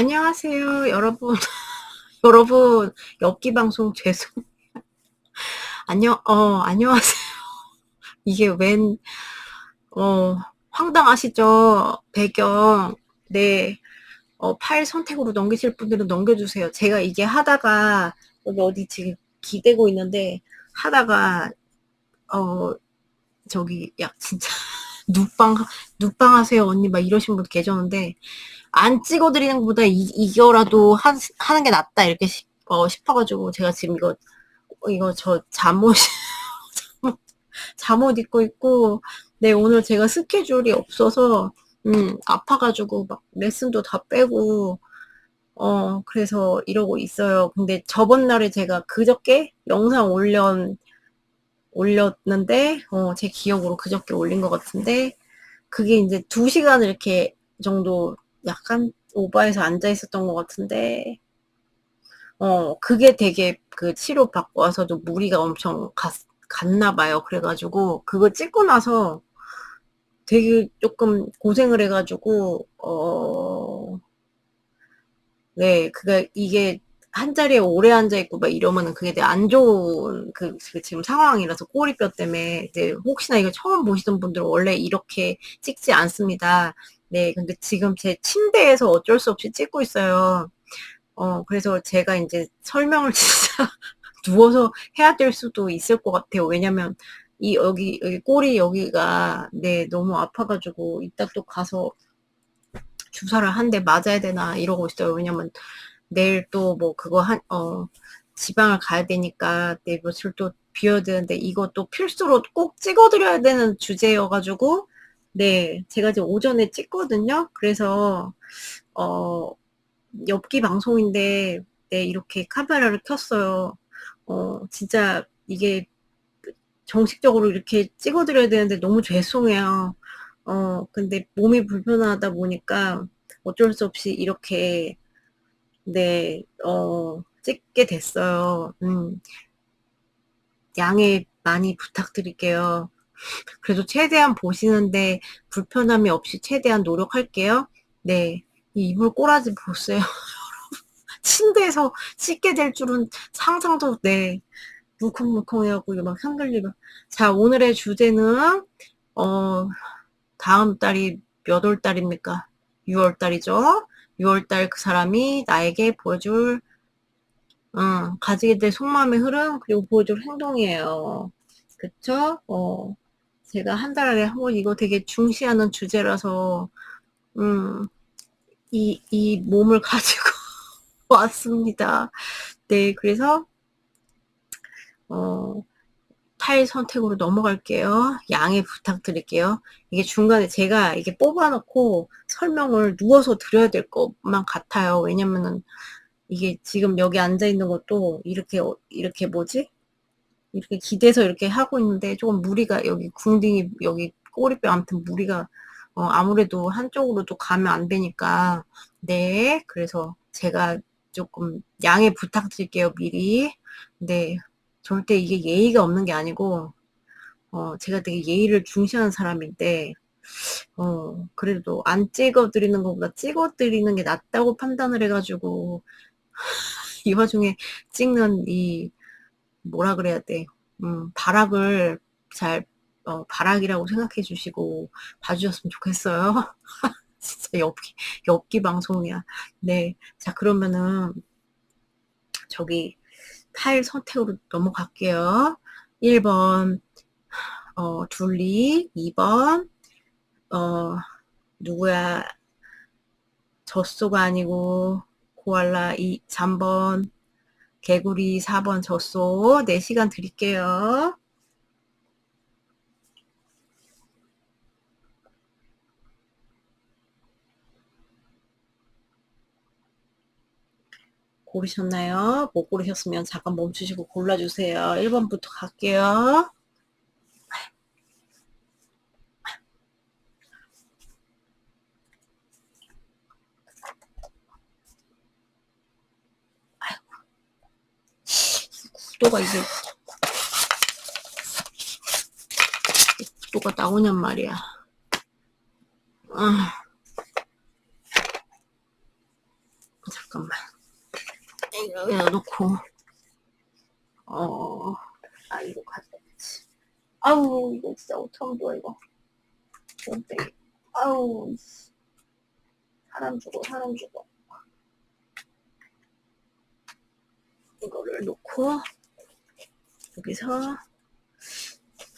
안녕하세요, 여러분. 여러분, 엽기 방송 죄송. 안녕하세요. 이게 어, 황당하시죠? 배경. 네, 파일 선택으로 넘기실 분들은 넘겨주세요. 제가 이게 하다가, 여기 어디 지금 기대고 있는데, 하다가, 어, 진짜, 눕방, 눕방 하세요, 언니, 막 이러신 분 계셨는데, 안 찍어드리는 것보다 이거라도 하는 게 낫다, 이렇게 싶어가지고, 제가 지금 이거 저 잠옷 입고 있고, 네, 오늘 제가 스케줄이 없어서, 아파가지고 막 레슨도 다 빼고, 그래서 이러고 있어요. 근데 저번 날에 제가 그저께 영상 올렸는데, 제 기억으로 그저께 올린 것 같은데, 그게 이제 2시간을 이렇게 정도 약간 오버해서 앉아 있었던 것 같은데, 그게 되게 그 치료 받고 와서도 무리가 엄청 갔나 봐요. 그래가지고, 그거 찍고 나서 되게 조금 고생을 해가지고, 네, 이게 한 자리에 오래 앉아있고 막 이러면은 그게 되게 안 좋은 그 지금 상황이라서 꼬리뼈 때문에, 이제 혹시나 이거 처음 보시던 분들은 원래 이렇게 찍지 않습니다. 네, 근데 지금 제 침대에서 어쩔 수 없이 찍고 있어요. 그래서 제가 이제 설명을 진짜 누워서 해야 될 수도 있을 것 같아요. 왜냐면 여기 꼬리 여기가, 네, 너무 아파가지고 이따 또 가서 주사를 한 대 맞아야 되나 이러고 있어요. 왜냐면 내일 또 뭐 지방을 가야 되니까 내일 며칠 또 비워야 되는데, 이것도 필수로 꼭 찍어드려야 되는 주제여가지고, 네, 제가 이제 오전에 찍거든요. 그래서, 어, 엽기 방송인데, 네, 이렇게 카메라를 켰어요. 진짜 이게 정식적으로 이렇게 찍어드려야 되는데 너무 죄송해요. 근데 몸이 불편하다 보니까 어쩔 수 없이 이렇게, 네, 찍게 됐어요. 양해 많이 부탁드릴게요. 그래도 최대한 보시는데 불편함이 없이 최대한 노력할게요. 네. 이 이불 꼬라지 보세요. 침대에서 씻게 될 줄은 상상도, 네. 물컹물컹해갖고 이게 막 흔들리고. 자, 오늘의 주제는, 어, 다음 달이 몇 월 달입니까? 6월 달이죠? 6월 달 그 사람이 나에게 보여줄, 가지게 될 속마음의 흐름, 그리고 보여줄 행동이에요. 그쵸? 제가 한 달에 한 번 이거 되게 중시하는 주제라서, 음, 이 몸을 가지고 왔습니다. 네, 그래서, 어, 타일 선택으로 넘어갈게요. 양해 부탁드릴게요. 이게 중간에 제가 이게 뽑아놓고 설명을 누워서 드려야 될 것만 같아요. 왜냐면은 이게 지금 여기 앉아 있는 것도 이렇게 뭐지? 이렇게 기대서 이렇게 하고 있는데 조금 무리가, 여기 궁둥이, 여기 꼬리뼈 아무튼 무리가, 아무래도 한쪽으로도 가면 안 되니까. 네, 그래서 제가 조금 양해 부탁드릴게요, 미리. 네, 절대 이게 예의가 없는 게 아니고, 제가 되게 예의를 중시하는 사람인데, 그래도 안 찍어드리는 것보다 찍어드리는 게 낫다고 판단을 해가지고, 이 와중에 찍는 뭐라 그래야 돼. 발악을 잘, 발악이라고 생각해 주시고 봐주셨으면 좋겠어요. 진짜 엽기 방송이야. 네. 자, 그러면은, 저기, 타일 선택으로 넘어갈게요. 1번, 둘리, 2번, 누구야, 젖소가 아니고, 코알라 3번, 개구리 4번 젖소. 4시간 드릴게요. 고르셨나요? 못 고르셨으면 잠깐 멈추시고 골라주세요. 1번부터 갈게요. 구도가 구도가 나오냔 말이야. 잠깐만. 여기다 놓고, 이거 가져야지. 아우, 이거 진짜 어떡하면 좋아, 이거. 어때? 아우, 사람 죽어, 사람 죽어. 이거를 놓고, 여기서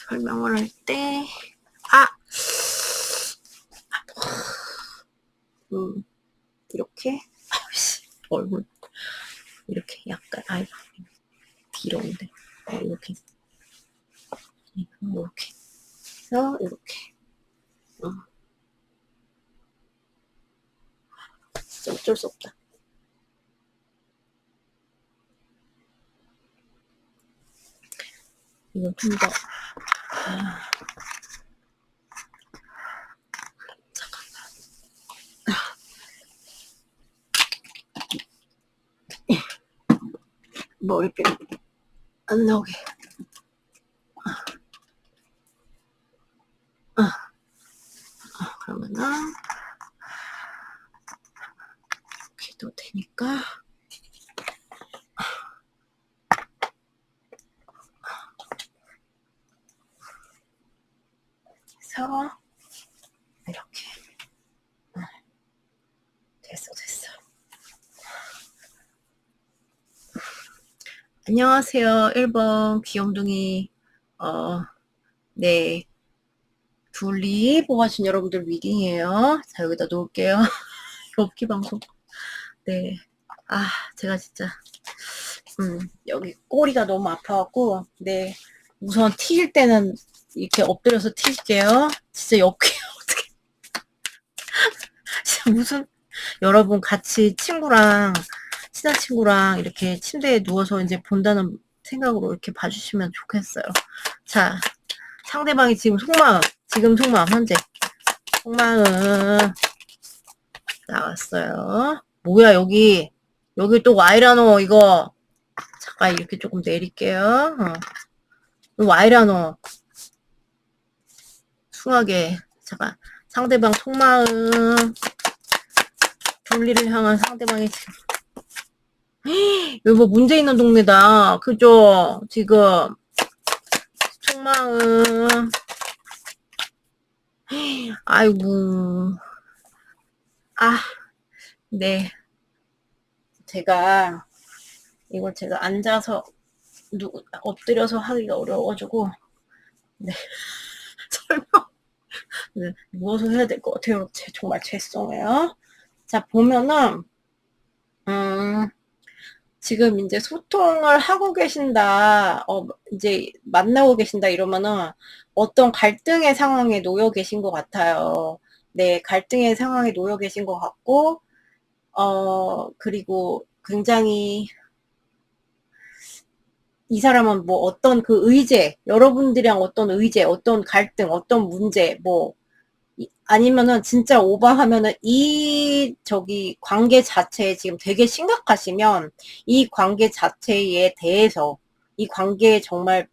설명을 할 때, 이렇게, 얼굴, 이렇게 약간, 길어온데, 이렇게, 이렇게, 해서, 이렇게, 진짜 어쩔 수 없다. 이거 좀 더, 머리뼈 안 나오게. 그러면은 이렇게 해도 되니까. 그래서 이렇게 됐어. 안녕하세요. 1번 귀염둥이 네, 둘리 뽑아준 여러분들 리딩이에요. 자, 여기다 놓을게요. 엽기 방송. 네, 제가 진짜 여기 꼬리가 너무 아파갖고, 네, 우선 튀길 때는 이렇게 엎드려서 튀길게요. 진짜 엽기 어떻게? 진짜 무슨 여러분 같이 친한 친구랑 이렇게 침대에 누워서 이제 본다는 생각으로 이렇게 봐주시면 좋겠어요. 자, 상대방이 지금 속마음, 현재 속마음 나왔어요. 뭐야, 여기 또 와이라노, 이거 잠깐 이렇게 조금 내릴게요. 와이라노 숭하게. 잠깐, 상대방 속마음, 둘리를 향한 상대방이 지금 여기 뭐 문제 있는 동네다. 그죠? 지금 속마음. 아이고. 네. 이걸 제가 앉아서 엎드려서 하기가 어려워가지고, 네. 설명, 네, 누워서 해야 될 것 같아요. 정말 죄송해요. 자, 보면은, 지금 이제 소통을 하고 계신다, 이제 만나고 계신다 이러면은 어떤 갈등의 상황에 놓여 계신 것 같아요. 네, 갈등의 상황에 놓여 계신 것 같고, 그리고 굉장히 이 사람은 뭐 어떤 그 의제, 여러분들이랑 어떤 의제, 어떤 갈등, 어떤 문제, 뭐, 아니면은 진짜 오버하면은 관계 자체에 지금 되게 심각하시면 이 관계 자체에 대해서, 이 관계에 정말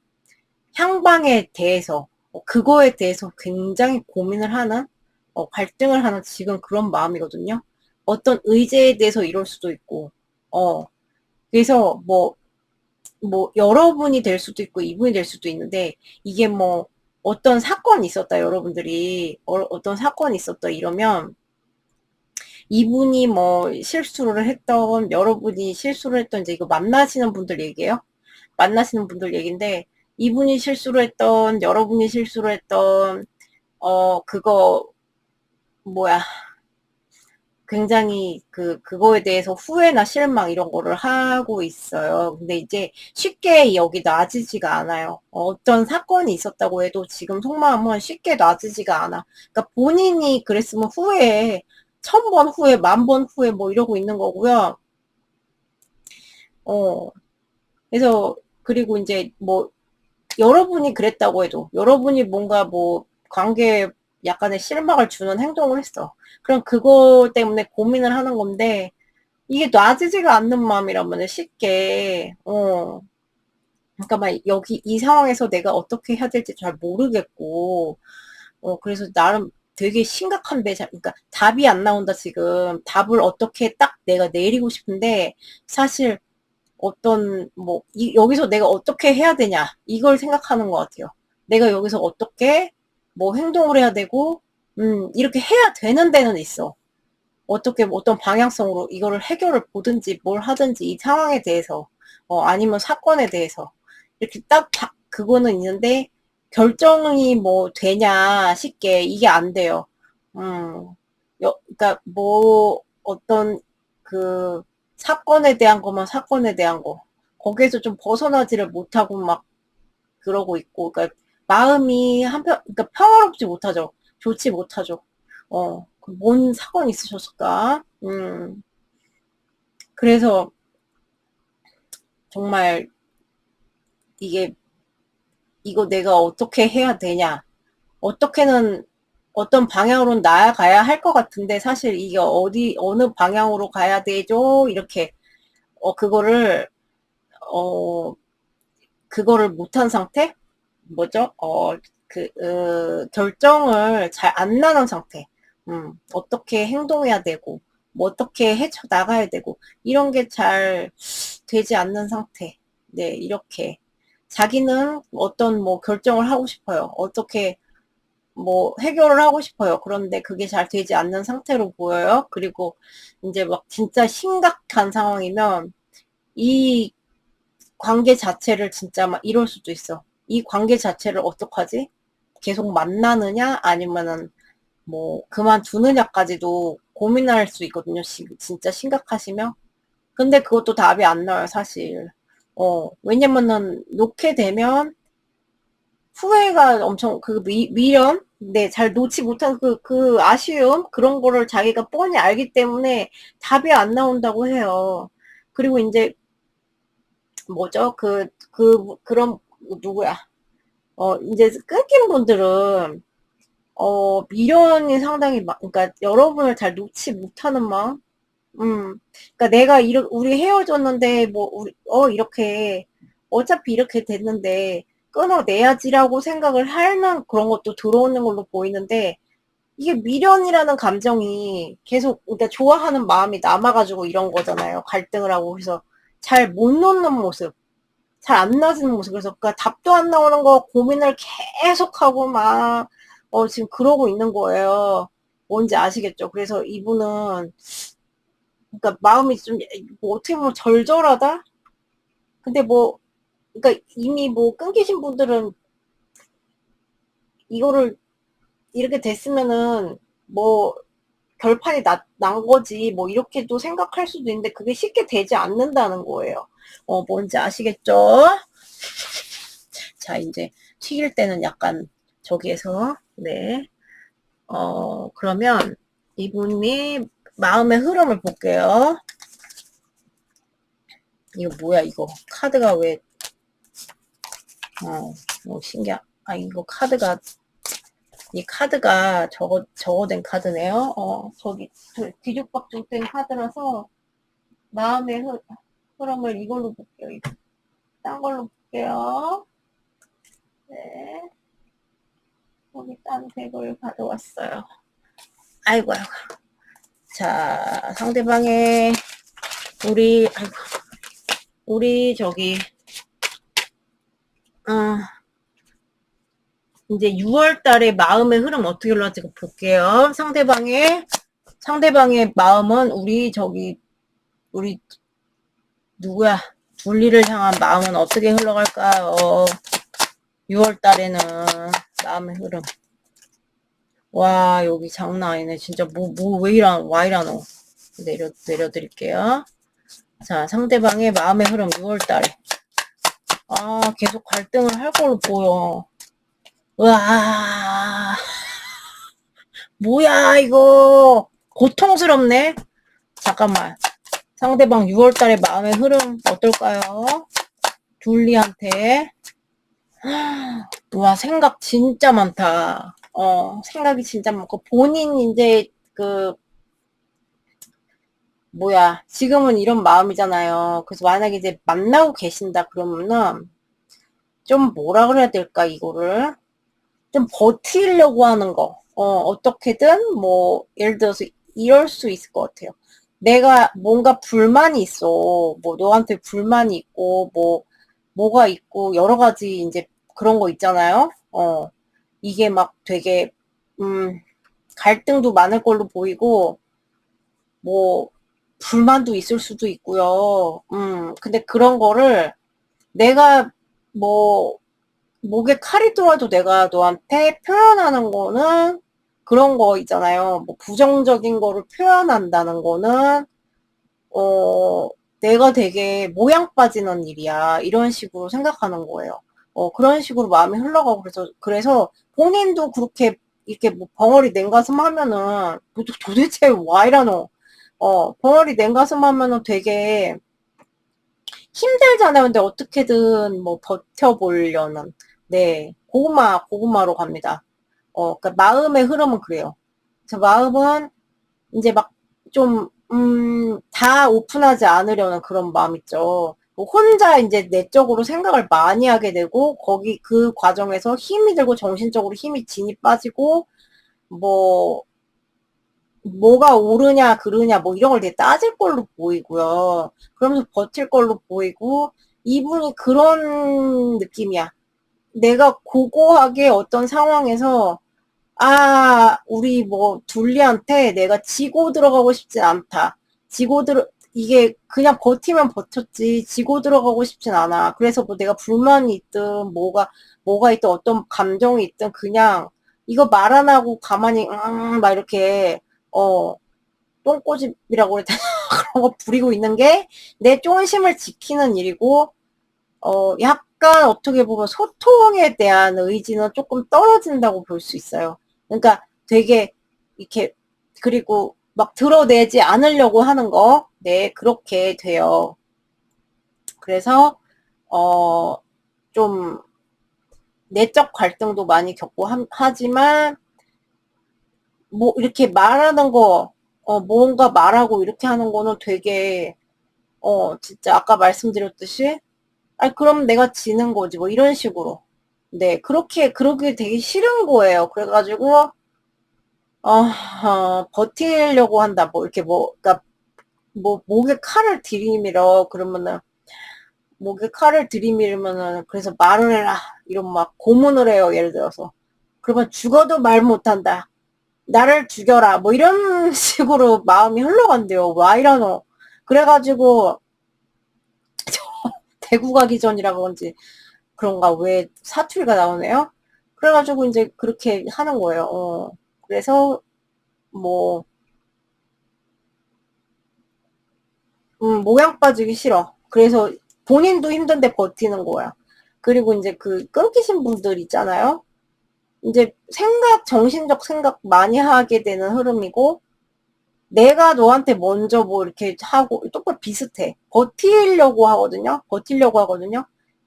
향방에 대해서, 그거에 대해서 굉장히 고민을 하는, 갈등을 하는 지금 그런 마음이거든요. 어떤 의제에 대해서 이럴 수도 있고, 그래서 여러분이 될 수도 있고 이분이 될 수도 있는데, 이게 뭐 어떤 사건이 있었다, 여러분들이 어떤 사건이 있었다 이러면 이분이 뭐 실수를 했던, 여러분이 실수를 했던, 이제 이거 만나시는 분들 얘기예요. 만나시는 분들 얘기인데, 이분이 실수를 했던, 여러분이 실수를 했던, 그거 뭐야, 굉장히 그거에 대해서 후회나 실망 이런 거를 하고 있어요. 근데 이제 쉽게 여기 놔지지가 않아요. 어떤 사건이 있었다고 해도 지금 속마음은 쉽게 놔지지가 않아. 그러니까 본인이 그랬으면 후회해. 1000번 후회, 10,000번 후회 뭐 이러고 있는 거고요. 그래서, 그리고 이제 뭐, 여러분이 그랬다고 해도, 여러분이 뭔가 뭐, 관계에 약간의 실망을 주는 행동을 했어. 그럼 그거 때문에 고민을 하는 건데, 이게 놔지지가 않는 마음이라면 쉽게, 그러니까 막 여기 이 상황에서 내가 어떻게 해야 될지 잘 모르겠고, 그래서 나름 되게 심각한 그러니까 답이 안 나온다 지금. 답을 어떻게 딱 내가 내리고 싶은데 사실 어떤 뭐 여기서 내가 어떻게 해야 되냐 이걸 생각하는 것 같아요. 내가 여기서 어떻게 뭐 행동을 해야 되고 이렇게 해야 되는 데는 있어. 어떻게 뭐 어떤 방향성으로 이거를 해결을 보든지 뭘 하든지 이 상황에 대해서 아니면 사건에 대해서 이렇게 딱 그거는 있는데 결정이 뭐 되냐 쉽게 이게 안 돼요. 그러니까 뭐 어떤 그 사건에 대한 거면 사건에 대한 거 거기에서 좀 벗어나지를 못하고 막 그러고 있고 그러니까 마음이 그러니까 평화롭지 못하죠. 좋지 못하죠. 뭔 사건이 있으셨을까? 그래서 정말 이게 이거 내가 어떻게 해야 되냐? 어떻게는 어떤 방향으로 나아가야 할 것 같은데 사실 이게 어느 방향으로 가야 되죠? 이렇게 그거를 어 그거를 못한 상태? 뭐죠? 결정을 잘 안 나는 상태. 어떻게 행동해야 되고, 뭐 어떻게 헤쳐나가야 되고, 이런 게 잘 되지 않는 상태. 네, 이렇게. 자기는 어떤 뭐 결정을 하고 싶어요. 어떻게 뭐 해결을 하고 싶어요. 그런데 그게 잘 되지 않는 상태로 보여요. 그리고 이제 막 진짜 심각한 상황이면 이 관계 자체를 진짜 막 이럴 수도 있어. 이 관계 자체를 어떡하지? 계속 만나느냐? 아니면은 뭐 그만두느냐까지도 고민할 수 있거든요. 진짜 심각하시면. 근데 그것도 답이 안 나와요, 사실. 왜냐면은 놓게 되면 후회가 엄청 미련, 네, 잘 놓지 못한 그 아쉬움, 그런 거를 자기가 뻔히 알기 때문에 답이 안 나온다고 해요. 그리고 이제 뭐죠? 그런, 누구야? 이제 끊긴 분들은, 미련이 상당히 그러니까 여러분을 잘 놓지 못하는 마음? 그러니까 내가 우리 헤어졌는데, 뭐, 이렇게, 어차피 이렇게 됐는데, 끊어내야지라고 생각을 하는 그런 것도 들어오는 걸로 보이는데, 이게 미련이라는 감정이 계속, 그러니까 좋아하는 마음이 남아가지고 이런 거잖아요. 갈등을 하고, 그래서 잘 못 놓는 모습. 잘 안 나지는 모습. 그래서 그러니까 답도 안 나오는 거 고민을 계속하고 막 지금 그러고 있는 거예요. 뭔지 아시겠죠? 그래서 이분은 그러니까 마음이 좀뭐 어떻게 보면 절절하다. 근데 뭐 그러니까 이미 뭐 끊기신 분들은 이거를 이렇게 됐으면은 뭐 결판이 난 거지 뭐 이렇게도 생각할 수도 있는데 그게 쉽게 되지 않는다는 거예요. 뭔지 아시겠죠? 자, 이제 튀길 때는 약간 저기에서, 네. 그러면 이분이 마음의 흐름을 볼게요. 이거 뭐야, 이거. 카드가 왜, 뭐 이거 이 카드가 저거된 카드네요. 저기, 뒤죽박죽 된 카드라서 마음의 흐름을 이걸로 볼게요. 딴 걸로 볼게요. 네. 여기 딴 덱을 가져왔어요. 아이고. 자, 상대방의, 우리, 저기, 이제 6월 달에 마음의 흐름 어떻게 흘러갈지 볼게요. 상대방의 마음은 우리, 누구야? 둘리를 향한 마음은 어떻게 흘러갈까요? 6월 달에는 마음의 흐름. 와, 여기 장난 아니네. 진짜 왜 이러노? 내려드릴게요. 자, 상대방의 마음의 흐름 6월 달에. 계속 갈등을 할 걸로 보여. 와, 뭐야, 이거. 고통스럽네. 잠깐만. 상대방 6월 달에 마음의 흐름 어떨까요? 둘리한테. 와, 생각 진짜 많다. 생각이 진짜 많고, 본인 이제, 지금은 이런 마음이잖아요. 그래서 만약에 이제 만나고 계신다 그러면은, 좀 뭐라 그래야 될까, 이거를. 좀 버티려고 하는 거. 어떻게든 뭐 예를 들어서 이럴 수 있을 것 같아요. 내가 뭔가 불만이 있어. 뭐 너한테 불만이 있고 뭐가 있고 여러 가지 이제 그런 거 있잖아요. 이게 막 되게 갈등도 많을 걸로 보이고 뭐 불만도 있을 수도 있고요. 근데 그런 거를 내가 뭐 목에 칼이 들어와도 내가 너한테 표현하는 거는 그런 거 있잖아요. 뭐 부정적인 거를 표현한다는 거는 어 내가 되게 모양 빠지는 일이야. 이런 식으로 생각하는 거예요. 그런 식으로 마음이 흘러가고 그래서 본인도 그렇게 이렇게 뭐 벙어리 냉가슴 하면은 도대체 와 이러노? 벙어리 냉가슴 하면은 되게 힘들잖아요. 근데 어떻게든 뭐 버텨보려는. 네. 고구마로 갑니다. 그러니까 마음의 흐름은 그래요. 저 마음은 이제 막 좀, 다 오픈하지 않으려는 그런 마음 있죠. 뭐 혼자 이제 내적으로 생각을 많이 하게 되고, 그 과정에서 힘이 들고 정신적으로 힘이 진이 빠지고, 뭐, 뭐가 옳으냐, 그르냐, 뭐 이런 걸 되게 따질 걸로 보이고요. 그러면서 버틸 걸로 보이고, 이분이 그런 느낌이야. 내가 고고하게 어떤 상황에서, 우리 뭐, 둘리한테 내가 지고 들어가고 싶진 않다. 이게 그냥 버티면 버텼지, 지고 들어가고 싶진 않아. 그래서 뭐 내가 불만이 있든, 뭐가 있든, 어떤 감정이 있든, 그냥, 이거 말 안 하고 가만히, 막 이렇게, 어, 똥꼬집이라고 그랬잖아. 그런 거 부리고 있는 게 내 쫀심을 지키는 일이고, 약간 어떻게 보면 소통에 대한 의지는 조금 떨어진다고 볼 수 있어요. 그러니까 되게 이렇게 그리고 막 드러내지 않으려고 하는 거, 네, 그렇게 돼요. 그래서 어, 좀 내적 갈등도 많이 겪고 하지만 뭐 이렇게 말하는 거, 뭔가 말하고 이렇게 하는 거는 되게 진짜 아까 말씀드렸듯이 그럼 내가 지는 거지. 뭐 이런 식으로. 네, 그러기 되게 싫은 거예요. 그래가지고, 버티려고 한다. 뭐, 이렇게 그니까, 뭐, 목에 칼을 들이밀어. 그러면은, 목에 칼을 들이밀면은, 그래서 말을 해라. 이런 막 고문을 해요. 예를 들어서. 그러면 죽어도 말 못한다. 나를 죽여라. 뭐 이런 식으로 마음이 흘러간대요. 와 이러노. 그래가지고, 대구 가기 전이라 그런지, 그런가 왜 사투리가 나오네요. 그래가지고 이제 그렇게 하는 거예요. 그래서 뭐 모양 빠지기 싫어. 그래서 본인도 힘든데 버티는 거야. 그리고 이제 그 끊기신 분들 있잖아요. 이제 정신적 생각 많이 하게 되는 흐름이고, 내가 너한테 먼저 뭐 이렇게 하고, 똑같 비슷해. 버티려고 하거든요.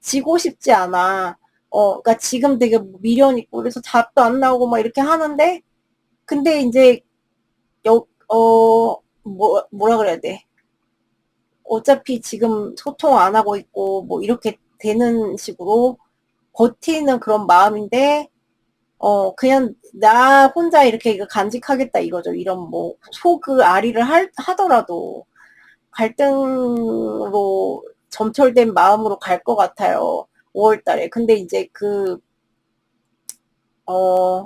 지고 싶지 않아. 그러니까 지금 되게 미련 있고, 그래서 답도 안 나오고 막 이렇게 하는데, 근데 이제, 뭐라 그래야 돼. 어차피 지금 소통 안 하고 있고, 뭐 이렇게 되는 식으로 버티는 그런 마음인데, 그냥 나 혼자 이렇게 이거 간직하겠다 이거죠. 이런 뭐, 아리를 하더라도 갈등으로 점철된 마음으로 갈 것 같아요. 5월 달에. 근데 이제 어,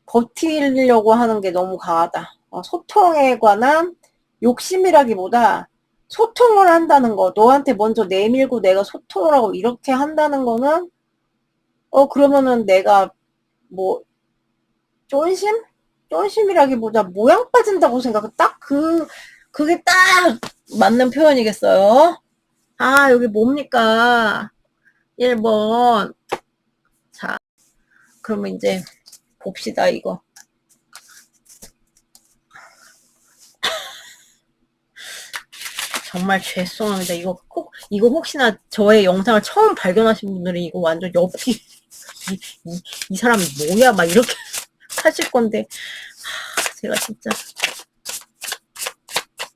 버티려고 하는 게 너무 강하다. 소통에 관한 욕심이라기보다 소통을 한다는 거, 너한테 먼저 내밀고 내가 소통을 하고 이렇게 한다는 거는, 그러면은 내가 뭐, 쫀심? 쫀심이라기보다 모양 빠진다고 생각해. 그게 딱 맞는 표현이겠어요. 여기 뭡니까? 1번. 자, 그러면 이제 봅시다, 이거. 정말 죄송합니다. 이거 혹시나 저의 영상을 처음 발견하신 분들은 이거 완전 이 사람 뭐야? 막 이렇게 하실 건데, 제가 진짜,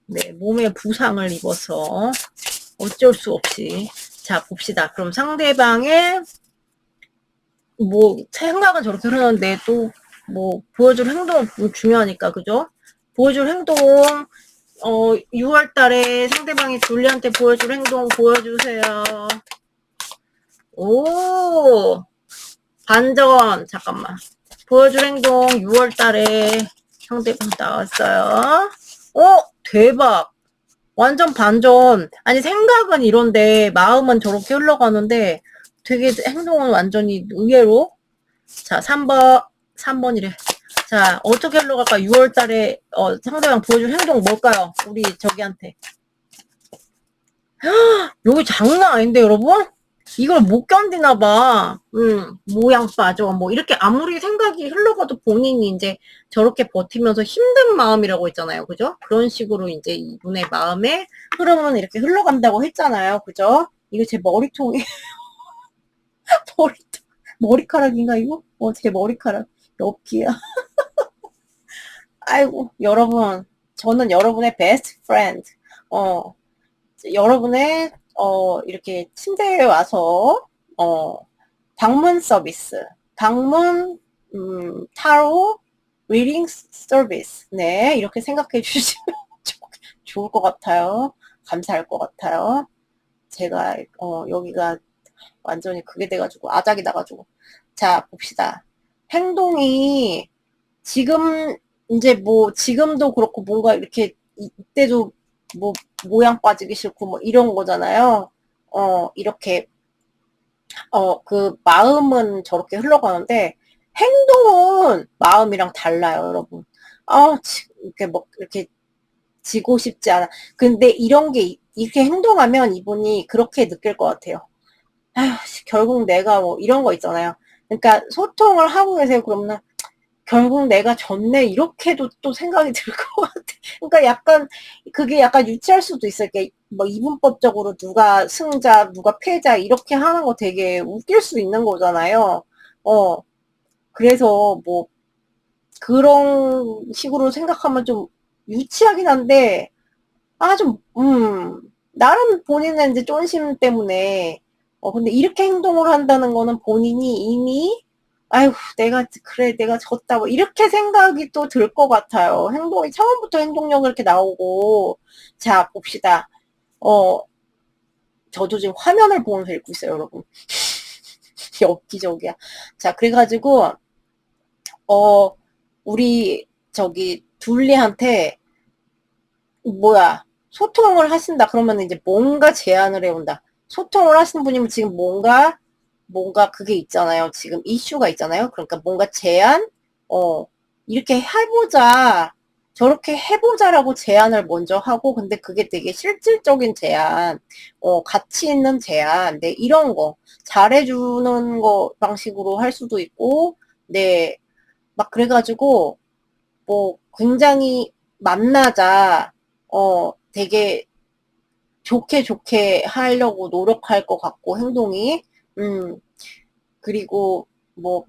네, 몸에 부상을 입어서 어쩔 수 없이. 자, 봅시다. 그럼 상대방의, 뭐, 생각은 저렇게 흐르는데 또, 뭐 보여줄 행동 중요하니까 그죠? 보여줄 행동 6월 달에 상대방이 둘리한테 보여줄 행동 보여주세요. 오 반전 잠깐만 보여줄 행동 6월 달에 상대방 나왔어요. 대박 완전 반전. 아니 생각은 이런데 마음은 저렇게 흘러가는데 되게 행동은 완전히 의외로. 자 3번이래. 자 어떻게 흘러갈까? 6월 달에 상대방 보여줄 행동 뭘까요? 우리 저기한테. 여기 장난 아닌데 여러분? 이걸 못 견디나봐. 모양 빠져. 뭐 이렇게 아무리 생각이 흘러가도 본인이 이제 저렇게 버티면서 힘든 마음이라고 했잖아요. 그죠? 그런 식으로 이제 이분의 마음의 흐름은 이렇게 흘러간다고 했잖아요. 그죠? 이거 제 머리통이 머리카락인가 이거? 제 머리카락 엽기야. 아이고 여러분 저는 여러분의 베스트 프렌드. 여러분의 이렇게 침대에 와서 방문 서비스, 방문 타로 리딩 서비스. 네, 이렇게 생각해 주시면 좋을 것 같아요. 감사할 것 같아요. 제가 여기가 완전히 그게 돼가지고 아작이 나가지고. 자 봅시다. 행동이 지금 이제 뭐 지금도 그렇고 뭔가 이렇게 이때도 뭐 모양 빠지기 싫고 뭐 이런 거잖아요. 이렇게 그 마음은 저렇게 흘러가는데 행동은 마음이랑 달라요, 여러분. 이렇게 뭐 이렇게 지고 싶지 않아. 근데 이런 게 이렇게 행동하면 이분이 그렇게 느낄 것 같아요. 아휴, 결국 내가 뭐 이런 거 있잖아요. 그러니까 소통을 하고 계세요. 그러면 결국 내가 졌네 이렇게도 또 생각이 들 것 같아. 그러니까 약간 그게 약간 유치할 수도 있어요. 뭐 이분법적으로 누가 승자 누가 패자 이렇게 하는 거 되게 웃길 수 있는 거잖아요. 그래서 뭐 그런 식으로 생각하면 좀 유치하긴 한데 좀 나름 본인의 이제 쫀심 때문에 근데 이렇게 행동을 한다는 거는 본인이 이미 아이고 내가 졌다 뭐 이렇게 생각이 또 들 것 같아요. 행동이 처음부터 행동력이 이렇게 나오고. 자 봅시다. 저도 지금 화면을 보면서 읽고 있어요, 여러분. 엽기적이야. 자 그래가지고 우리 저기 둘리한테 뭐야 소통을 하신다 그러면 이제 뭔가 제안을 해온다. 소통을 하시는 분이면 지금 뭔가 그게 있잖아요. 지금 이슈가 있잖아요. 그러니까 뭔가 제안 이렇게 해보자 저렇게 해보자라고 제안을 먼저 하고 근데 그게 되게 실질적인 제안 가치 있는 제안 네 이런 거 잘해주는 거 방식으로 할 수도 있고 네 막 그래가지고 뭐 굉장히 만나자 되게 좋게 하려고 노력할 것 같고 행동이 그리고 뭐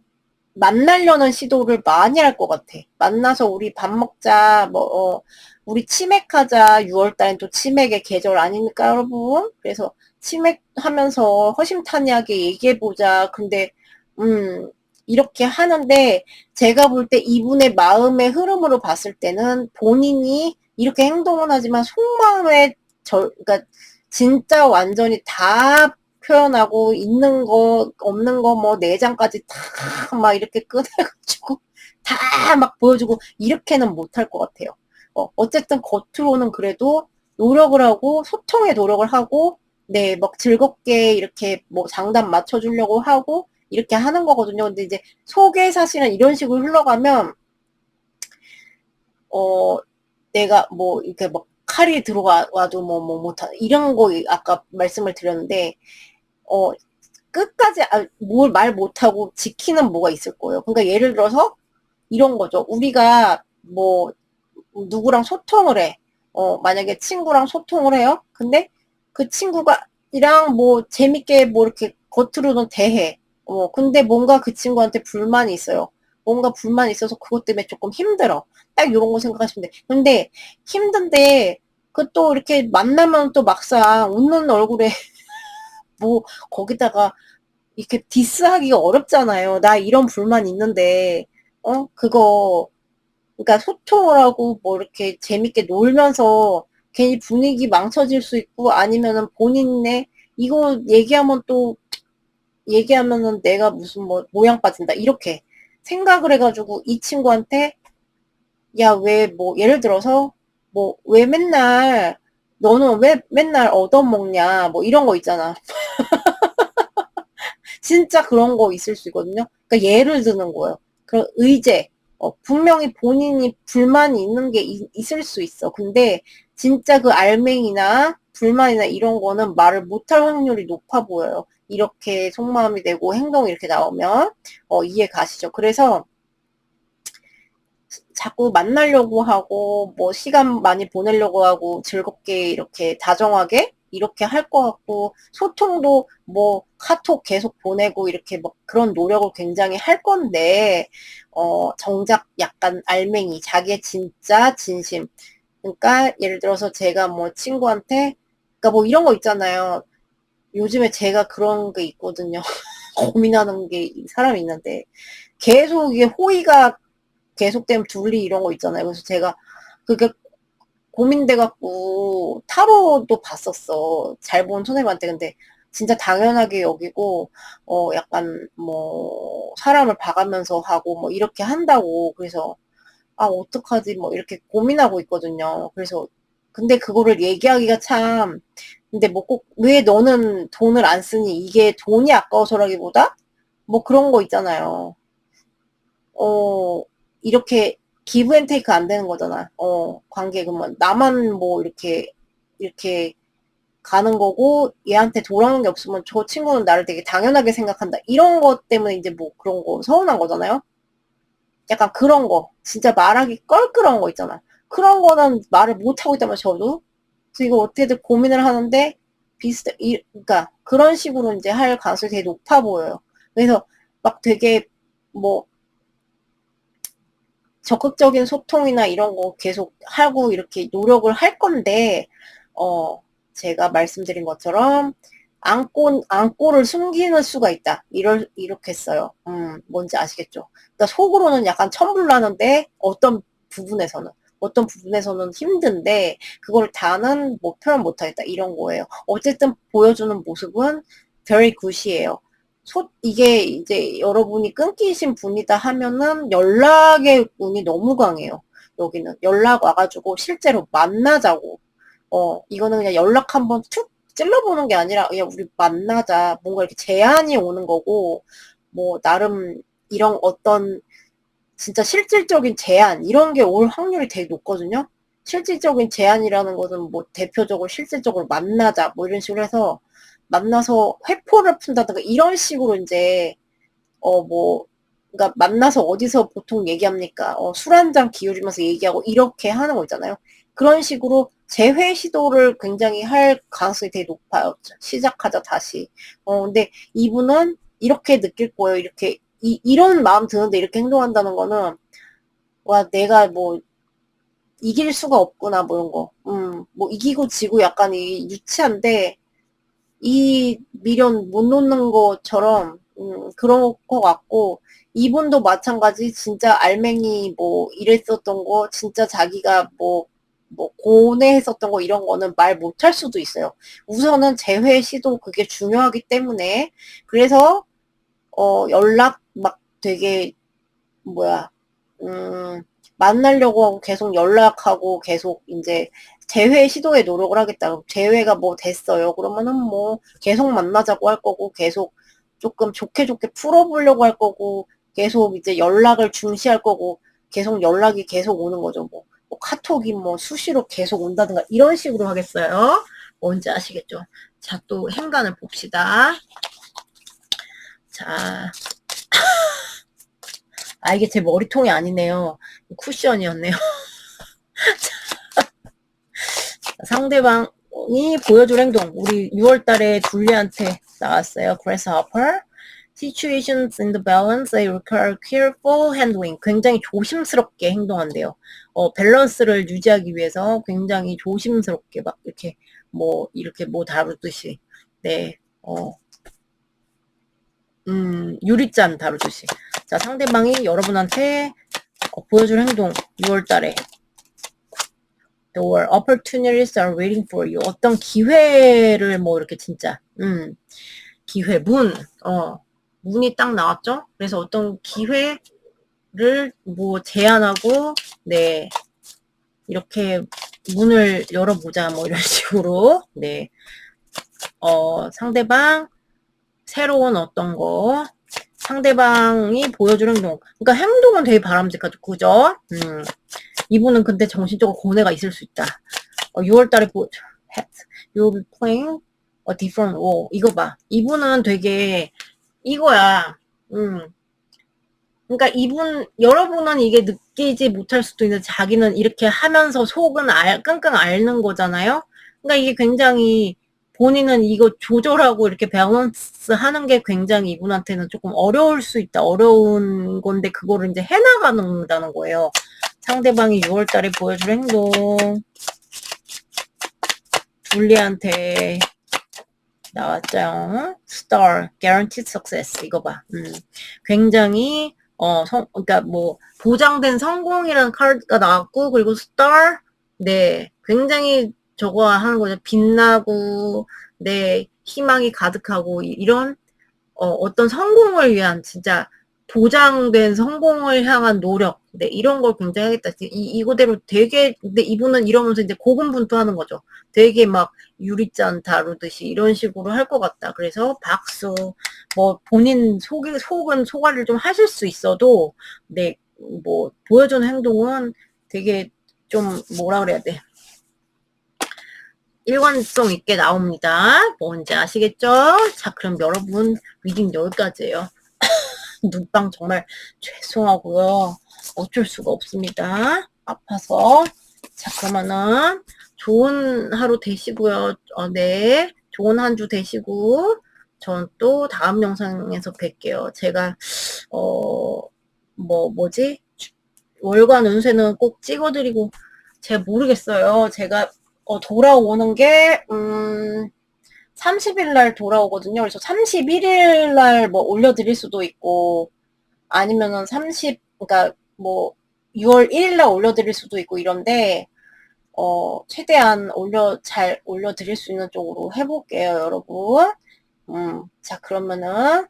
만나려는 시도를 많이 할 것 같아. 만나서 우리 밥 먹자 뭐 우리 치맥하자. 6월달엔 또 치맥의 계절 아닙니까 여러분? 그래서 치맥하면서 허심탄회하게 얘기해보자. 근데 이렇게 하는데 제가 볼 때 이분의 마음의 흐름으로 봤을 때는 본인이 이렇게 행동은 하지만 속마음에 그러니까 진짜 완전히 다 표현하고 있는 거 없는 거 뭐 내장까지 다 막 이렇게 꺼내가지고 다 막 보여주고 이렇게는 못할 것 같아요. 어쨌든 겉으로는 그래도 노력을 하고 소통에 노력을 하고 네, 막 즐겁게 이렇게 뭐 장단 맞춰주려고 하고 이렇게 하는 거거든요. 근데 이제 속에 사실은 이런 식으로 흘러가면 내가 뭐 이렇게 막 칼이 들어와도 뭐 못하 이런 거 아까 말씀을 드렸는데 끝까지 뭘 말 못하고 지키는 뭐가 있을 거예요. 그러니까 예를 들어서 이런 거죠. 우리가 뭐 누구랑 소통을 해. 만약에 친구랑 소통을 해요. 근데 그 친구가 이랑 뭐 재밌게 뭐 이렇게 겉으로는 대해. 근데 뭔가 그 친구한테 불만이 있어요. 뭔가 불만이 있어서 그것 때문에 조금 힘들어. 딱 이런 거 생각하시면 돼. 근데 힘든데 그 또 이렇게 만나면 또 막상 웃는 얼굴에 뭐 거기다가 이렇게 디스하기가 어렵잖아요. 나 이런 불만 있는데 그거, 그러니까 소통을 하고 뭐 이렇게 재밌게 놀면서 괜히 분위기 망쳐질 수 있고 아니면은 본인의 이거 얘기하면은 내가 무슨 뭐 모양 빠진다 이렇게 생각을 해가지고 이 친구한테 야, 왜 뭐 예를 들어서 뭐 왜 맨날 너는 왜 맨날 얻어먹냐 뭐 이런 거 있잖아. 진짜 그런 거 있을 수 있거든요. 그러니까 예를 드는 거예요. 그런 의제. 분명히 본인이 불만이 있는 게 있을 수 있어. 근데 진짜 그 알맹이나 불만이나 이런 거는 말을 못할 확률이 높아 보여요. 이렇게 속마음이 되고 행동이 이렇게 나오면 이해 가시죠? 그래서 자꾸 만나려고 하고 뭐 시간 많이 보내려고 하고 즐겁게 이렇게 다정하게 이렇게 할 것 같고 소통도 뭐 카톡 계속 보내고 이렇게 뭐 그런 노력을 굉장히 할 건데 정작 약간 알맹이 자기의 진짜 진심 그러니까 예를 들어서 제가 뭐 친구한테 그러니까 뭐 이런 거 있잖아요. 요즘에 제가 그런 게 있거든요. 고민하는 게 사람이 있는데 계속 이게 호의가 계속되면 둘리 이런 거 있잖아요. 그래서 제가 그게 고민돼갖고 타로도 봤었어. 잘 본 선생님한테. 근데 진짜 당연하게 여기고, 약간 뭐, 사람을 봐가면서 하고 뭐 이렇게 한다고. 그래서, 아, 어떡하지? 뭐 이렇게 고민하고 있거든요. 그래서, 근데 그거를 얘기하기가 참, 근데 뭐 꼭, 왜 너는 돈을 안 쓰니? 이게 돈이 아까워서라기보다? 뭐 그런 거 있잖아요. 어, 이렇게 기브 앤 테이크 안 되는 거잖아. 관계 그러면 나만 뭐 이렇게 가는 거고 얘한테 돌아오는 게 없으면 저 친구는 나를 되게 당연하게 생각한다. 이런 것 때문에 이제 뭐 그런 거 서운한 거잖아요. 약간 그런 거 진짜 말하기 껄끄러운 거 있잖아. 그런 거는 말을 못 하고 있다면 저도 그래서 이거 어떻게든 고민을 하는데 그러니까 그런 식으로 이제 할 가능성이 되게 높아 보여요. 그래서 막 되게 뭐 적극적인 소통이나 이런 거 계속 하고 이렇게 노력을 할 건데, 어, 제가 말씀드린 것처럼, 안고를 숨기는 수가 있다. 이렇게 써요. 뭔지 아시겠죠? 그러니까 속으로는 약간 첨불나는데, 어떤 부분에서는 힘든데, 그걸 다는 뭐 표현 못하겠다. 이런 거예요. 어쨌든 보여주는 모습은 very good이에요. 이게 이제 여러분이 끊기신 분이다 하면은 연락의 운이 너무 강해요. 여기는 연락 와가지고 실제로 만나자고. 이거는 그냥 연락 한번 툭 찔러보는 게 아니라 그냥 우리 만나자. 뭔가 이렇게 제안이 오는 거고, 뭐 나름 이런 어떤 진짜 실질적인 제안 이런 게 올 확률이 되게 높거든요. 실질적인 제안이라는 것은 뭐 대표적으로 실질적으로 만나자 뭐 이런 식으로 해서 만나서 회포를 푼다든가 이런 식으로 이제 뭐 그러니까 만나서 어디서 보통 얘기합니까? 술 한 잔 기울이면서 얘기하고 이렇게 하는 거 있잖아요. 그런 식으로 재회 시도를 굉장히 할 가능성이 되게 높아요. 시작하자 다시. 근데 이분은 이렇게 느낄 거예요. 이렇게 이런 마음 드는데 이렇게 행동한다는 거는 와 내가 뭐 이길 수가 없구나 뭐 이런 거. 뭐 이기고 지고 약간 이 유치한데 이 미련 못 놓는 것처럼 그런 것 같고 이분도 마찬가지 진짜 알맹이 뭐 이랬었던 거 진짜 자기가 뭐 고뇌했었던 거 이런 거는 말 못할 수도 있어요. 우선은 재회 시도 그게 중요하기 때문에 그래서 연락 막 되게 뭐야 만나려고 하고 계속 연락하고 계속 이제 재회 시도에 노력을 하겠다. 재회가 뭐 됐어요. 그러면은 뭐 계속 만나자고 할 거고 계속 조금 좋게 좋게 풀어보려고 할 거고 계속 이제 연락을 중시할 거고 계속 연락이 계속 오는 거죠. 뭐 카톡이 뭐 수시로 계속 온다든가 이런 식으로 하겠어요. 뭔지 아시겠죠? 자, 또 행간을 봅시다. 자, 이게 제 머리통이 아니네요. 쿠션이었네요. 상대방이 보여줄 행동. 우리 6월달에 둘리한테 나왔어요. Grasshopper. Situations in the balance, they require careful handling. 굉장히 조심스럽게 행동한대요. 밸런스를 유지하기 위해서 굉장히 조심스럽게 막 이렇게 뭐 다루듯이. 네, 유리잔 다루듯이. 자, 상대방이 여러분한테 보여줄 행동, 6월 달에. Door opportunities are waiting for you. 어떤 기회를 뭐 이렇게 진짜, 기회, 문이 딱 나왔죠? 그래서 어떤 기회를 뭐 제안하고, 네, 이렇게 문을 열어보자, 뭐 이런 식으로, 네, 상대방, 새로운 어떤 거, 상대방이 보여줄 행동. 그러니까 행동은 되게 바람직하죠. 그죠? 이분은 근데 정신적으로 고뇌가 있을 수 있다. 6월 달에 you'll be playing a different role. 이거 봐. 이분은 되게 이거야. 그러니까 여러분은 이게 느끼지 못할 수도 있는데 자기는 이렇게 하면서 속은 끙끙 앓는 거잖아요. 그러니까 이게 굉장히 본인은 이거 조절하고 이렇게 밸런스 하는 게 굉장히 이분한테는 조금 어려울 수 있다. 어려운 건데 그거를 이제 해나가는다는 거예요. 상대방이 6월 달에 보여줄 행동. 둘리한테 나왔죠. Star, Guaranteed Success. 이거 봐. 굉장히 그러니까 뭐 보장된 성공이라는 카드가 나왔고 그리고 Star, 네, 굉장히 저거 하는 거죠. 빛나고, 네, 희망이 가득하고 이런 어떤 성공을 위한 진짜 보장된 성공을 향한 노력, 네, 이런 걸 굉장히 하겠다. 이거대로 되게, 근데 이분은 이러면서 이제 고군분투하는 거죠. 되게 막 유리잔 다루듯이 이런 식으로 할 것 같다. 그래서 박수, 뭐 본인 속은 소화를 좀 하실 수 있어도, 네, 뭐 보여주는 행동은 되게 좀 뭐라 그래야 돼. 일관성 있게 나옵니다. 뭔지 아시겠죠? 자, 그럼 여러분 리딩 여기까지예요. 눈빵 정말 죄송하고요. 어쩔 수가 없습니다. 아파서. 자, 그러면은 좋은 하루 되시고요. 네. 좋은 한 주 되시고 전 또 다음 영상에서 뵐게요. 제가 뭐지? 월간 운세는 꼭 찍어드리고 제가 모르겠어요. 제가 돌아오는 게 30일 날 돌아오거든요. 그래서 31일 날 뭐 올려드릴 수도 있고 아니면은 그러니까 뭐 6월 1일 날 올려드릴 수도 있고 이런데 최대한 잘 올려드릴 수 있는 쪽으로 해볼게요, 여러분. 자, 그러면은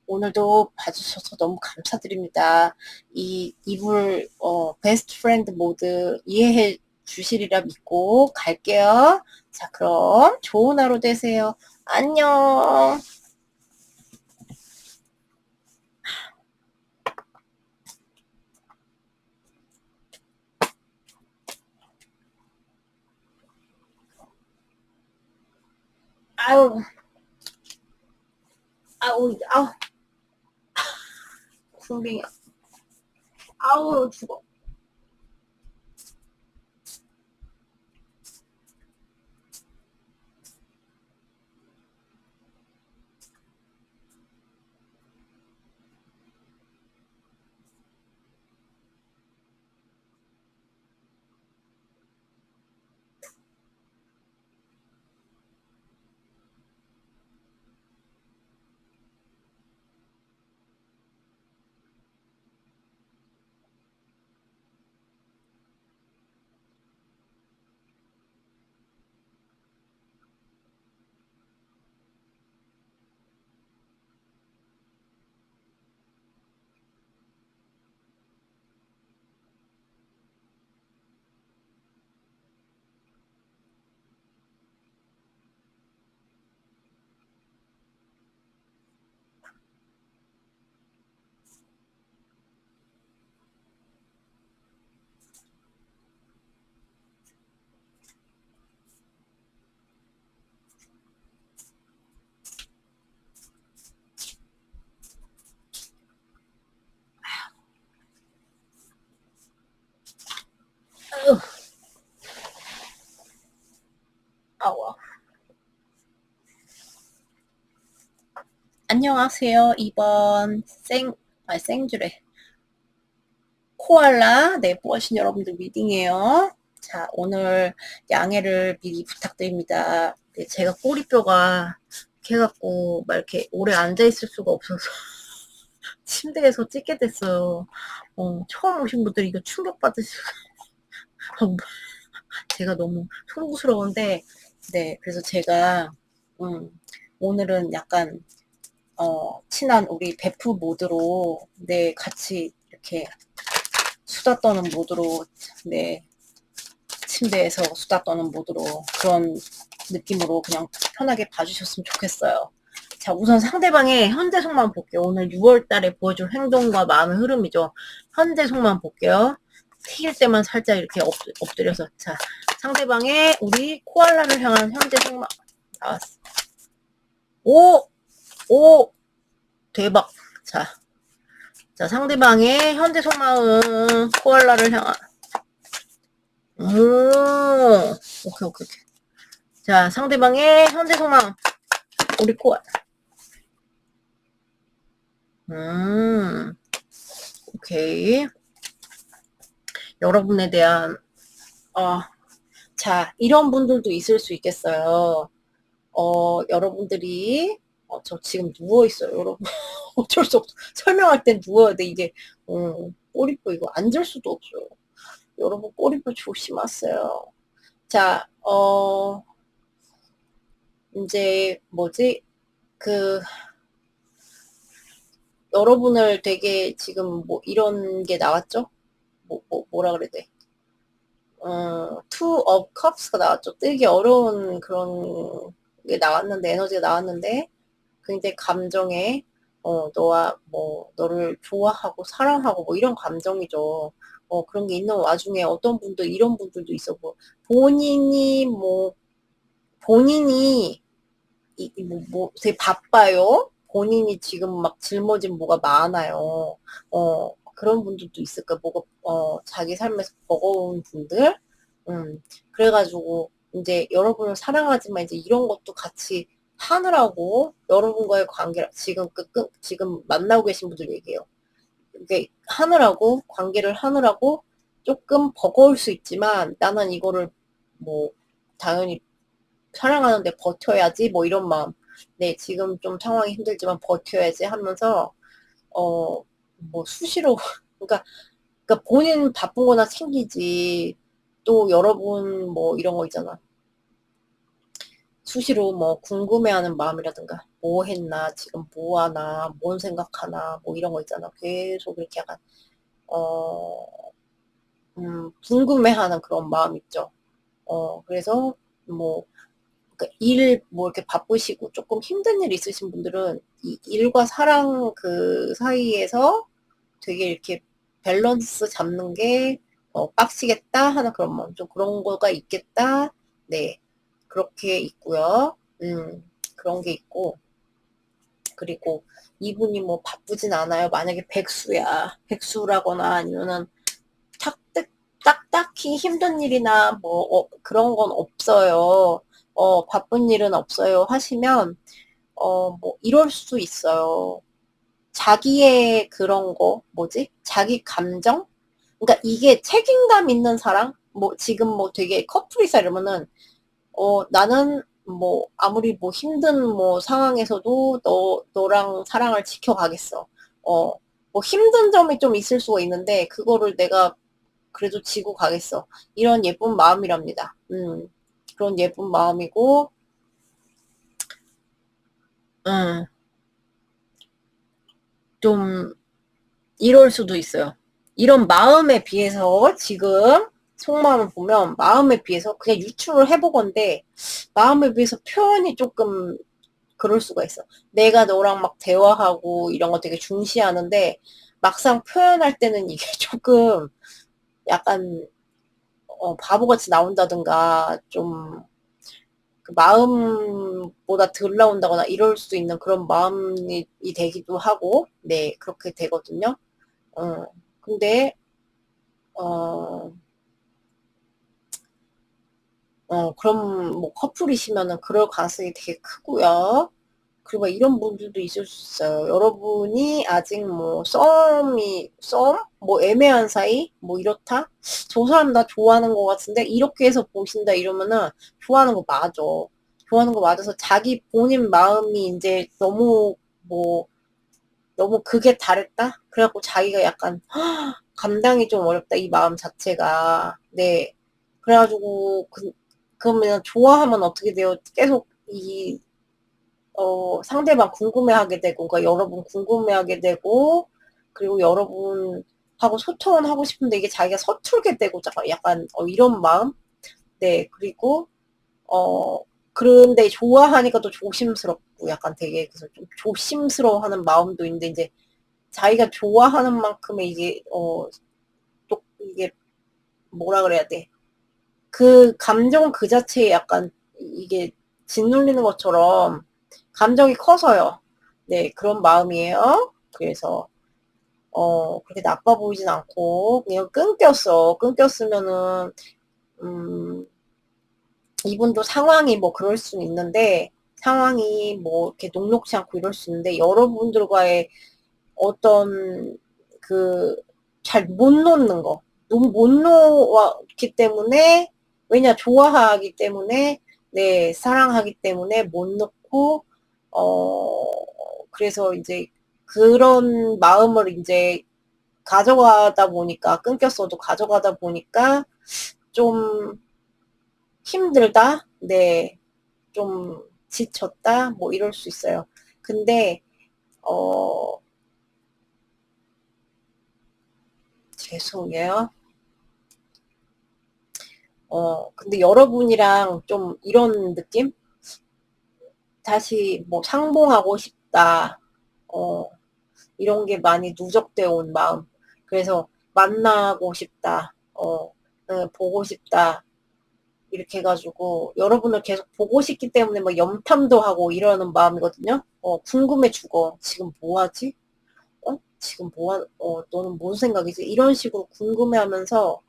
오늘도 봐주셔서 너무 감사드립니다. 이불 베스트 프렌드 모드 이해해 주시리라 믿고 갈게요. 자, 그럼 좋은 하루 되세요. 안녕. 아유, 아우, 궁뎅이. 아우, 죽어. 아유, 아우. 안녕하세요. 이번 생주래. 코알라, 네, 뽑으신 여러분들 미팅이에요. 자, 오늘 양해를 미리 부탁드립니다. 네, 제가 꼬리뼈가 해갖고 막 이렇게 오래 앉아 있을 수가 없어서 침대에서 찍게 됐어요. 처음 오신 분들이 이거 충격 받으실 제가 너무 송구스러운데, 네, 그래서 제가 오늘은 약간 친한 우리 베프 모드로, 네, 같이 이렇게 수다 떠는 모드로, 네, 침대에서 수다 떠는 모드로 그런 느낌으로 그냥 편하게 봐주셨으면 좋겠어요. 자, 우선 상대방의 현재 속만 볼게요. 오늘 6월 달에 보여줄 행동과 마음의 흐름이죠. 현재 속만 볼게요. 튀길 때만 살짝 이렇게 엎드려서. 자, 상대방의 우리 코알라를 향한 현재 속만 나왔어. 오! 오! 대박. 자, 상대방의 현재 속마음 코알라를 향한 오케이. 자, 상대방의 현재 속마음 우리 코알라. 오케이. 여러분에 대한, 자, 이런 분들도 있을 수 있겠어요. 여러분들이, 저 지금 누워있어요, 여러분. 어쩔 수 없어. 설명할 땐 누워야 돼, 이게. 꼬리뼈 이거 앉을 수도 없어요. 여러분, 꼬리뼈 조심하세요. 자, 이제, 뭐지, 여러분을 되게 지금 뭐 이런 게 나왔죠? 뭐라 그래야 돼? Two of Cups가 나왔죠. 뜨기 어려운 그런 게 나왔는데, 에너지가 나왔는데, 굉장히 감정에, 너와 뭐, 너를 좋아하고 사랑하고 뭐 이런 감정이죠. 그런 게 있는 와중에 어떤 분들, 이런 분들도 있었고, 본인이, 되게 바빠요. 본인이 지금 막 짊어진 뭐가 많아요. 그런 분들도 있을 거야. 뭐가, 자기 삶에서 버거운 분들. 그래가지고, 이제 여러분을 사랑하지만 이제 이런 것도 같이 하느라고, 여러분과의 관계를, 지금 만나고 계신 분들 얘기해요. 이게 관계를 하느라고 조금 버거울 수 있지만, 나는 이거를 뭐, 당연히 사랑하는데 버텨야지, 뭐 이런 마음. 네, 지금 좀 상황이 힘들지만 버텨야지 하면서, 뭐 수시로, 그러니까 본인 바쁜 거나 챙기지, 또 여러분 뭐 이런 거 있잖아. 수시로 뭐 궁금해하는 마음이라든가, 뭐 했나, 지금 뭐 하나, 뭔 생각하나, 뭐 이런 거 있잖아. 계속 이렇게 약간, 어, 궁금해하는 그런 마음 있죠. 그래서 뭐, 뭐 이렇게 바쁘시고 조금 힘든 일 있으신 분들은 이 일과 사랑 그 사이에서 되게 이렇게 밸런스 잡는 게 빡시겠다 하는 그런 마음, 좀 그런 거가 있겠다. 네, 그렇게 있고요. 그런 게 있고, 그리고 이분이 뭐 바쁘진 않아요. 만약에 백수라거나 아니면은 탁, 딱히 힘든 일이나 뭐 그런 건 없어요. 바쁜 일은 없어요 하시면 뭐 이럴 수 있어요. 자기의 그런 거 뭐지? 자기 감정? 그러니까 이게 책임감 있는 사랑? 뭐 지금 뭐 되게 커플이사 이러면은 나는 뭐 아무리 뭐 힘든 뭐 상황에서도 너랑 사랑을 지켜가겠어. 뭐 힘든 점이 좀 있을 수가 있는데 그거를 내가 그래도 지고 가겠어. 이런 예쁜 마음이랍니다. 그런 예쁜 마음이고, 음, 좀 이럴 수도 있어요. 이런 마음에 비해서 지금 속마음을 보면 마음에 비해서 그냥 유추를 해보건데 마음에 비해서 표현이 조금 그럴 수가 있어. 내가 너랑 막 대화하고 이런 거 되게 중시하는데 막상 표현할 때는 이게 조금 약간 바보같이 나온다든가 좀 그 마음보다 덜 나온다거나 이럴 수 있는 그런 마음이 되기도 하고, 네, 그렇게 되거든요. 근데, 어, 그럼 뭐 커플이시면은 그럴 가능성이 되게 크고요. 그리고 이런 분들도 있을 수 있어요. 여러분이 아직 뭐 뭐 애매한 사이? 뭐 이렇다? 저 사람 나 좋아하는 것 같은데? 이렇게 해서 보신다 이러면은 좋아하는 거 맞아. 좋아하는 거 맞아서 자기 본인 마음이 이제 너무 뭐 너무 그게 다르다? 그래갖고 자기가 약간 감당이 좀 어렵다 이 마음 자체가. 네. 그래가지고 그러면 좋아하면 어떻게 돼요? 계속 이 상대방 궁금해하게 되고, 그러니까 여러분 궁금해하게 되고, 그리고 여러분하고 소통은 하고 싶은데 이게 자기가 서툴게 되고, 약간 이런 마음? 네, 그리고 어 그런데 좋아하니까 또 조심스럽고 약간 되게 그래서 좀 조심스러워하는 마음도 있는데 이제 자기가 좋아하는 만큼의 이게 또 이게 뭐라 그래야 돼? 그 감정 그 자체에 약간 이게 짓눌리는 것처럼 감정이 커서요. 네, 그런 마음이에요. 그래서 그렇게 나빠 보이진 않고 그냥 끊겼어. 끊겼으면은 음 이분도 상황이 뭐 그럴 수는 있는데 상황이 뭐 이렇게 녹록지 않고 이럴 수 있는데 여러분들과의 어떤 그 잘 못 놓는 거 너무 못 놓았기 때문에 왜냐 좋아하기 때문에 네 사랑하기 때문에 못 놓고 그래서 이제 그런 마음을 이제 가져가다 보니까 끊겼어도 가져가다 보니까 좀 힘들다 네 좀 지쳤다 뭐 이럴 수 있어요. 근데 어 죄송해요. 근데 여러분이랑 좀 이런 느낌? 다시 뭐 상봉하고 싶다. 어, 이런 게 많이 누적되어 온 마음. 그래서 만나고 싶다. 보고 싶다. 이렇게 해가지고 여러분을 계속 보고 싶기 때문에 막 염탐도 하고 이러는 마음이거든요. 궁금해 죽어. 지금 뭐 하지? 지금 너는 무슨 생각이지? 이런 식으로 궁금해하면서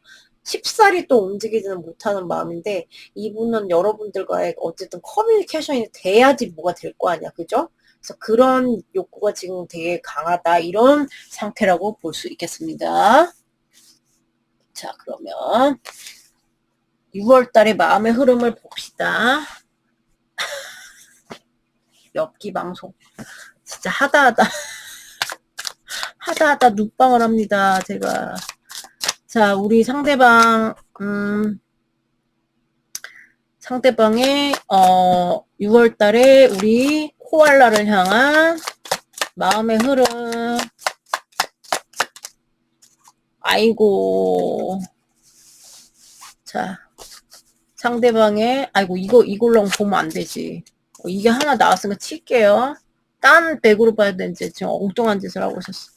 쉽사리 또 움직이지는 못하는 마음인데 이분은 여러분들과의 어쨌든 커뮤니케이션이 돼야지 뭐가 될 거 아니야, 그죠? 그래서 그런 욕구가 지금 되게 강하다 이런 상태라고 볼 수 있겠습니다. 자, 그러면 6월달의 마음의 흐름을 봅시다. 엽기 방송 진짜 하다하다 눕방을 합니다, 제가. 자, 우리 상대방의 6월 달에 우리 코알라를 향한 마음의 흐름. 아이고. 자, 상대방의 아이고 이걸로 보면 안 되지. 이게 하나 나왔으니까 칠게요. 딴 백으로 봐야 되는지 지금 엉뚱한 짓을 하고 있었어.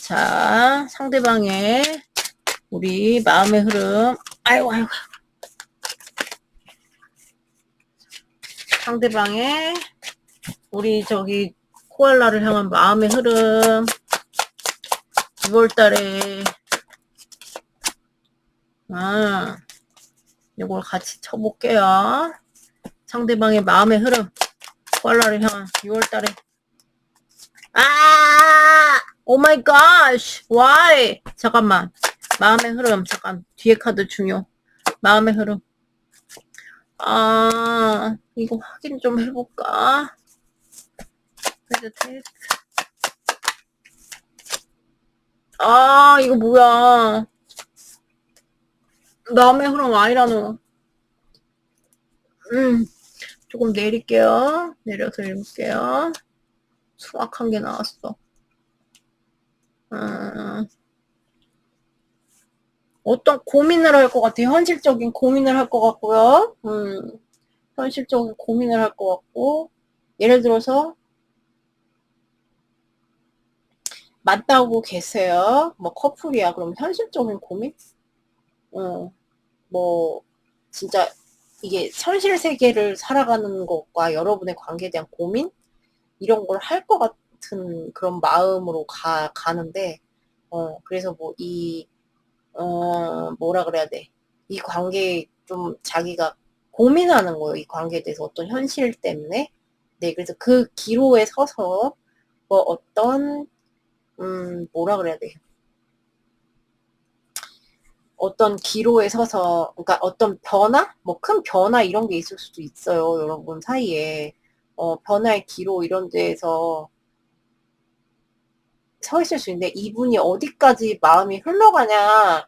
자, 상대방의 우리 마음의 흐름. 아이고. 상대방의 우리 저기 코알라를 향한 마음의 흐름 6월달에 이걸 같이 쳐볼게요. 상대방의 마음의 흐름 코알라를 향한 6월달에 오 마이 갓 why 잠깐만 마음의 흐름 잠깐 뒤에 카드 중요 마음의 흐름 이거 확인 좀 해볼까 이거 뭐야 마음의 흐름 아니라노 조금 내릴게요 내려서 읽을게요 수학한 게 나왔어 어떤 고민을 할 것 같아요. 현실적인 고민을 할 것 같고요. 현실적인 고민을 할 것 같고 예를 들어서 만나고 계세요. 뭐 커플이야. 그럼 현실적인 고민? 뭐 진짜 이게 현실 세계를 살아가는 것과 여러분의 관계에 대한 고민? 이런 걸 할 것 같은 그런 마음으로 가는데 그래서 뭐라 그래야 돼. 이 관계에 좀 자기가 고민하는 거예요. 이 관계에 대해서 어떤 현실 때문에. 네, 그래서 그 기로에 서서 뭐 어떤 뭐라 그래야 돼. 어떤 기로에 서서, 그러니까 어떤 변화? 뭐 큰 변화 이런 게 있을 수도 있어요. 여러분 사이에. 변화의 기로 이런 데에서 서 있을 수 있는데 이분이 어디까지 마음이 흘러가냐.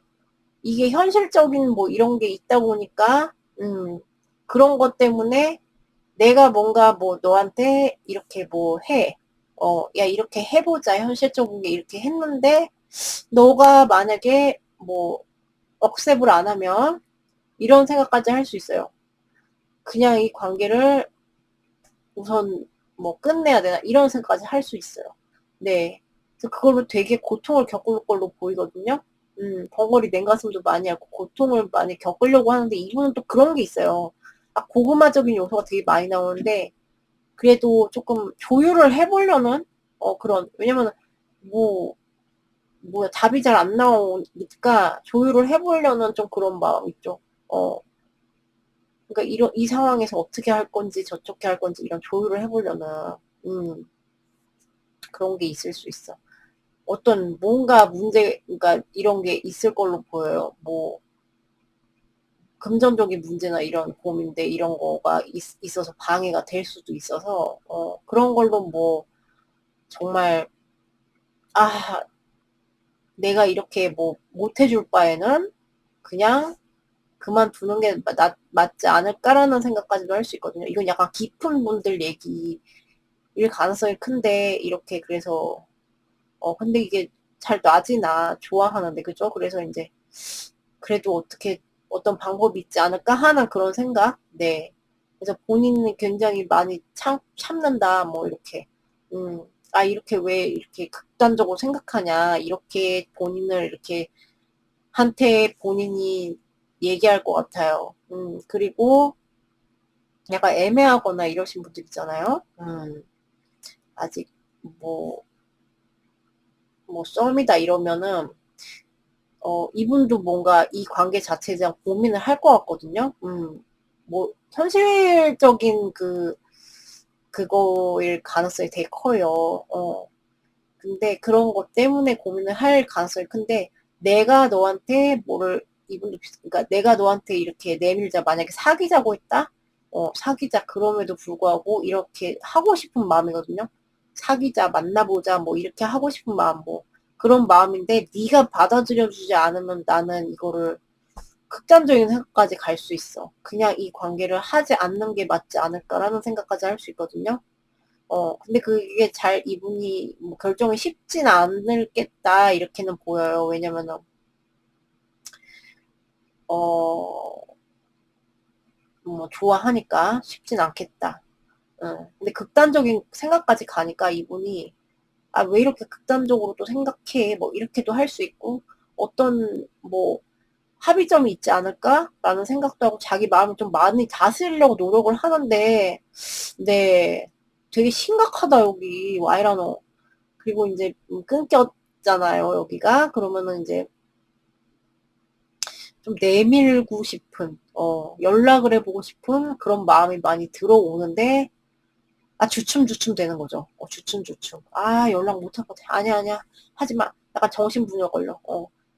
이게 현실적인 뭐 이런 게 있다 보니까, 그런 것 때문에 내가 뭔가 뭐 너한테 이렇게 뭐 해. 야, 이렇게 해보자. 현실적인 게 이렇게 했는데, 너가 만약에 뭐 억셉을 안 하면 이런 생각까지 할 수 있어요. 그냥 이 관계를 우선 뭐 끝내야 되나 이런 생각까지 할 수 있어요. 네. 그래서 그걸로 되게 고통을 겪을 걸로 보이거든요. 벙어리 냉가슴도 많이 하고 고통을 많이 겪으려고 하는데 이분은 또 그런 게 있어요. 고구마적인 요소가 되게 많이 나오는데 그래도 조금 조율을 해보려는 그런 왜냐면 뭐 뭐야 답이 잘 안 나오니까 조율을 해보려는 좀 그런 마음 있죠. 그러니까 이 상황에서 어떻게 할 건지 저렇게 할 건지 이런 조율을 해보려는 음, 그런 게 있을 수 있어. 어떤 뭔가 문제, 그러니까 이런 게 있을 걸로 보여요. 뭐 금전적인 문제나 이런 고민들 이런 거가 있어서 방해가 될 수도 있어서 그런 걸로 뭐 정말 아 내가 이렇게 뭐 못해줄 바에는 그냥 그만두는 게 맞지 않을까라는 생각까지도 할 수 있거든요. 이건 약간 깊은 분들 얘기일 가능성이 큰데 이렇게 그래서 근데 이게 잘 놔지나 좋아하는데 그죠? 그래서 이제 그래도 어떻게 어떤 방법이 있지 않을까 하는 그런 생각. 네. 그래서 본인은 굉장히 많이 참는다 뭐 이렇게 이렇게 왜 이렇게 극단적으로 생각하냐 이렇게 본인을 이렇게 한테 본인이 얘기할 것 같아요. 그리고 약간 애매하거나 이러신 분들 있잖아요. 아직 뭐 썸이다 이러면은 이분도 뭔가 이 관계 자체에 대한 고민을 할 것 같거든요. 뭐 현실적인 그거일 가능성이 되게 커요. 근데 그런 것 때문에 고민을 할 가능성이 큰데 내가 너한테 뭐를 이분도 그러니까 내가 너한테 이렇게 내밀자 만약에 사귀자고 했다. 사귀자 그럼에도 불구하고 이렇게 하고 싶은 마음이거든요. 사귀자 만나보자 뭐 이렇게 하고 싶은 마음 뭐 그런 마음인데 네가 받아들여주지 않으면 나는 이거를 극단적인 생각까지 갈 수 있어. 그냥 이 관계를 하지 않는 게 맞지 않을까라는 생각까지 할 수 있거든요. 근데 그게 이분이 뭐 결정이 쉽진 않을겠다, 이렇게는 보여요. 왜냐면은, 뭐, 좋아하니까 쉽진 않겠다. 근데 극단적인 생각까지 가니까 이분이, 왜 이렇게 극단적으로 또 생각해? 뭐, 이렇게도 할 수 있고, 어떤, 뭐, 합의점이 있지 않을까라는 생각도 하고 자기 마음을 좀 많이 다스리려고 노력을 하는데, 네, 되게 심각하다, 여기, 와이라노. 그리고 이제 끊겼잖아요, 여기가. 그러면은 이제 좀 내밀고 싶은, 연락을 해보고 싶은 그런 마음이 많이 들어오는데, 주춤주춤 되는 거죠. 주춤주춤. 연락 못할 것 같아. 아니야, 아니야. 하지 마. 약간 정신분열 걸려.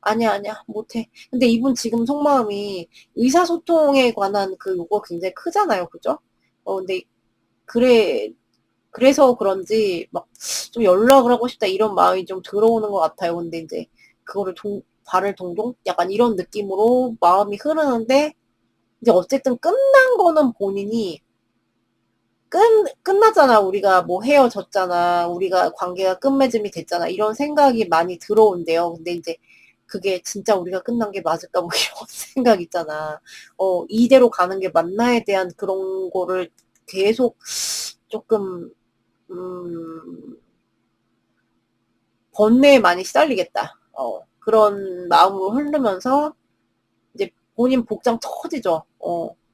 아니야, 아니야. 못해. 근데 이분 지금 속마음이 의사소통에 관한 요거 굉장히 크잖아요. 그죠? 근데, 그래, 그래서 그런지 막 좀 연락을 하고 싶다 이런 마음이 좀 들어오는 것 같아요. 근데 이제 그거를 발을 동동 약간 이런 느낌으로 마음이 흐르는데 이제 어쨌든 끝난 거는 본인이 끝났잖아. 우리가 뭐 헤어졌잖아. 우리가 관계가 끝맺음이 됐잖아. 이런 생각이 많이 들어온대요. 근데 이제 그게 진짜 우리가 끝난 게 맞을까 뭐 이런 생각 있잖아. 이대로 가는 게 맞나에 대한 그런 거를 계속 조금 음, 번뇌에 많이 시달리겠다. 그런 마음으로 흐르면서 이제 본인 복장 터지죠.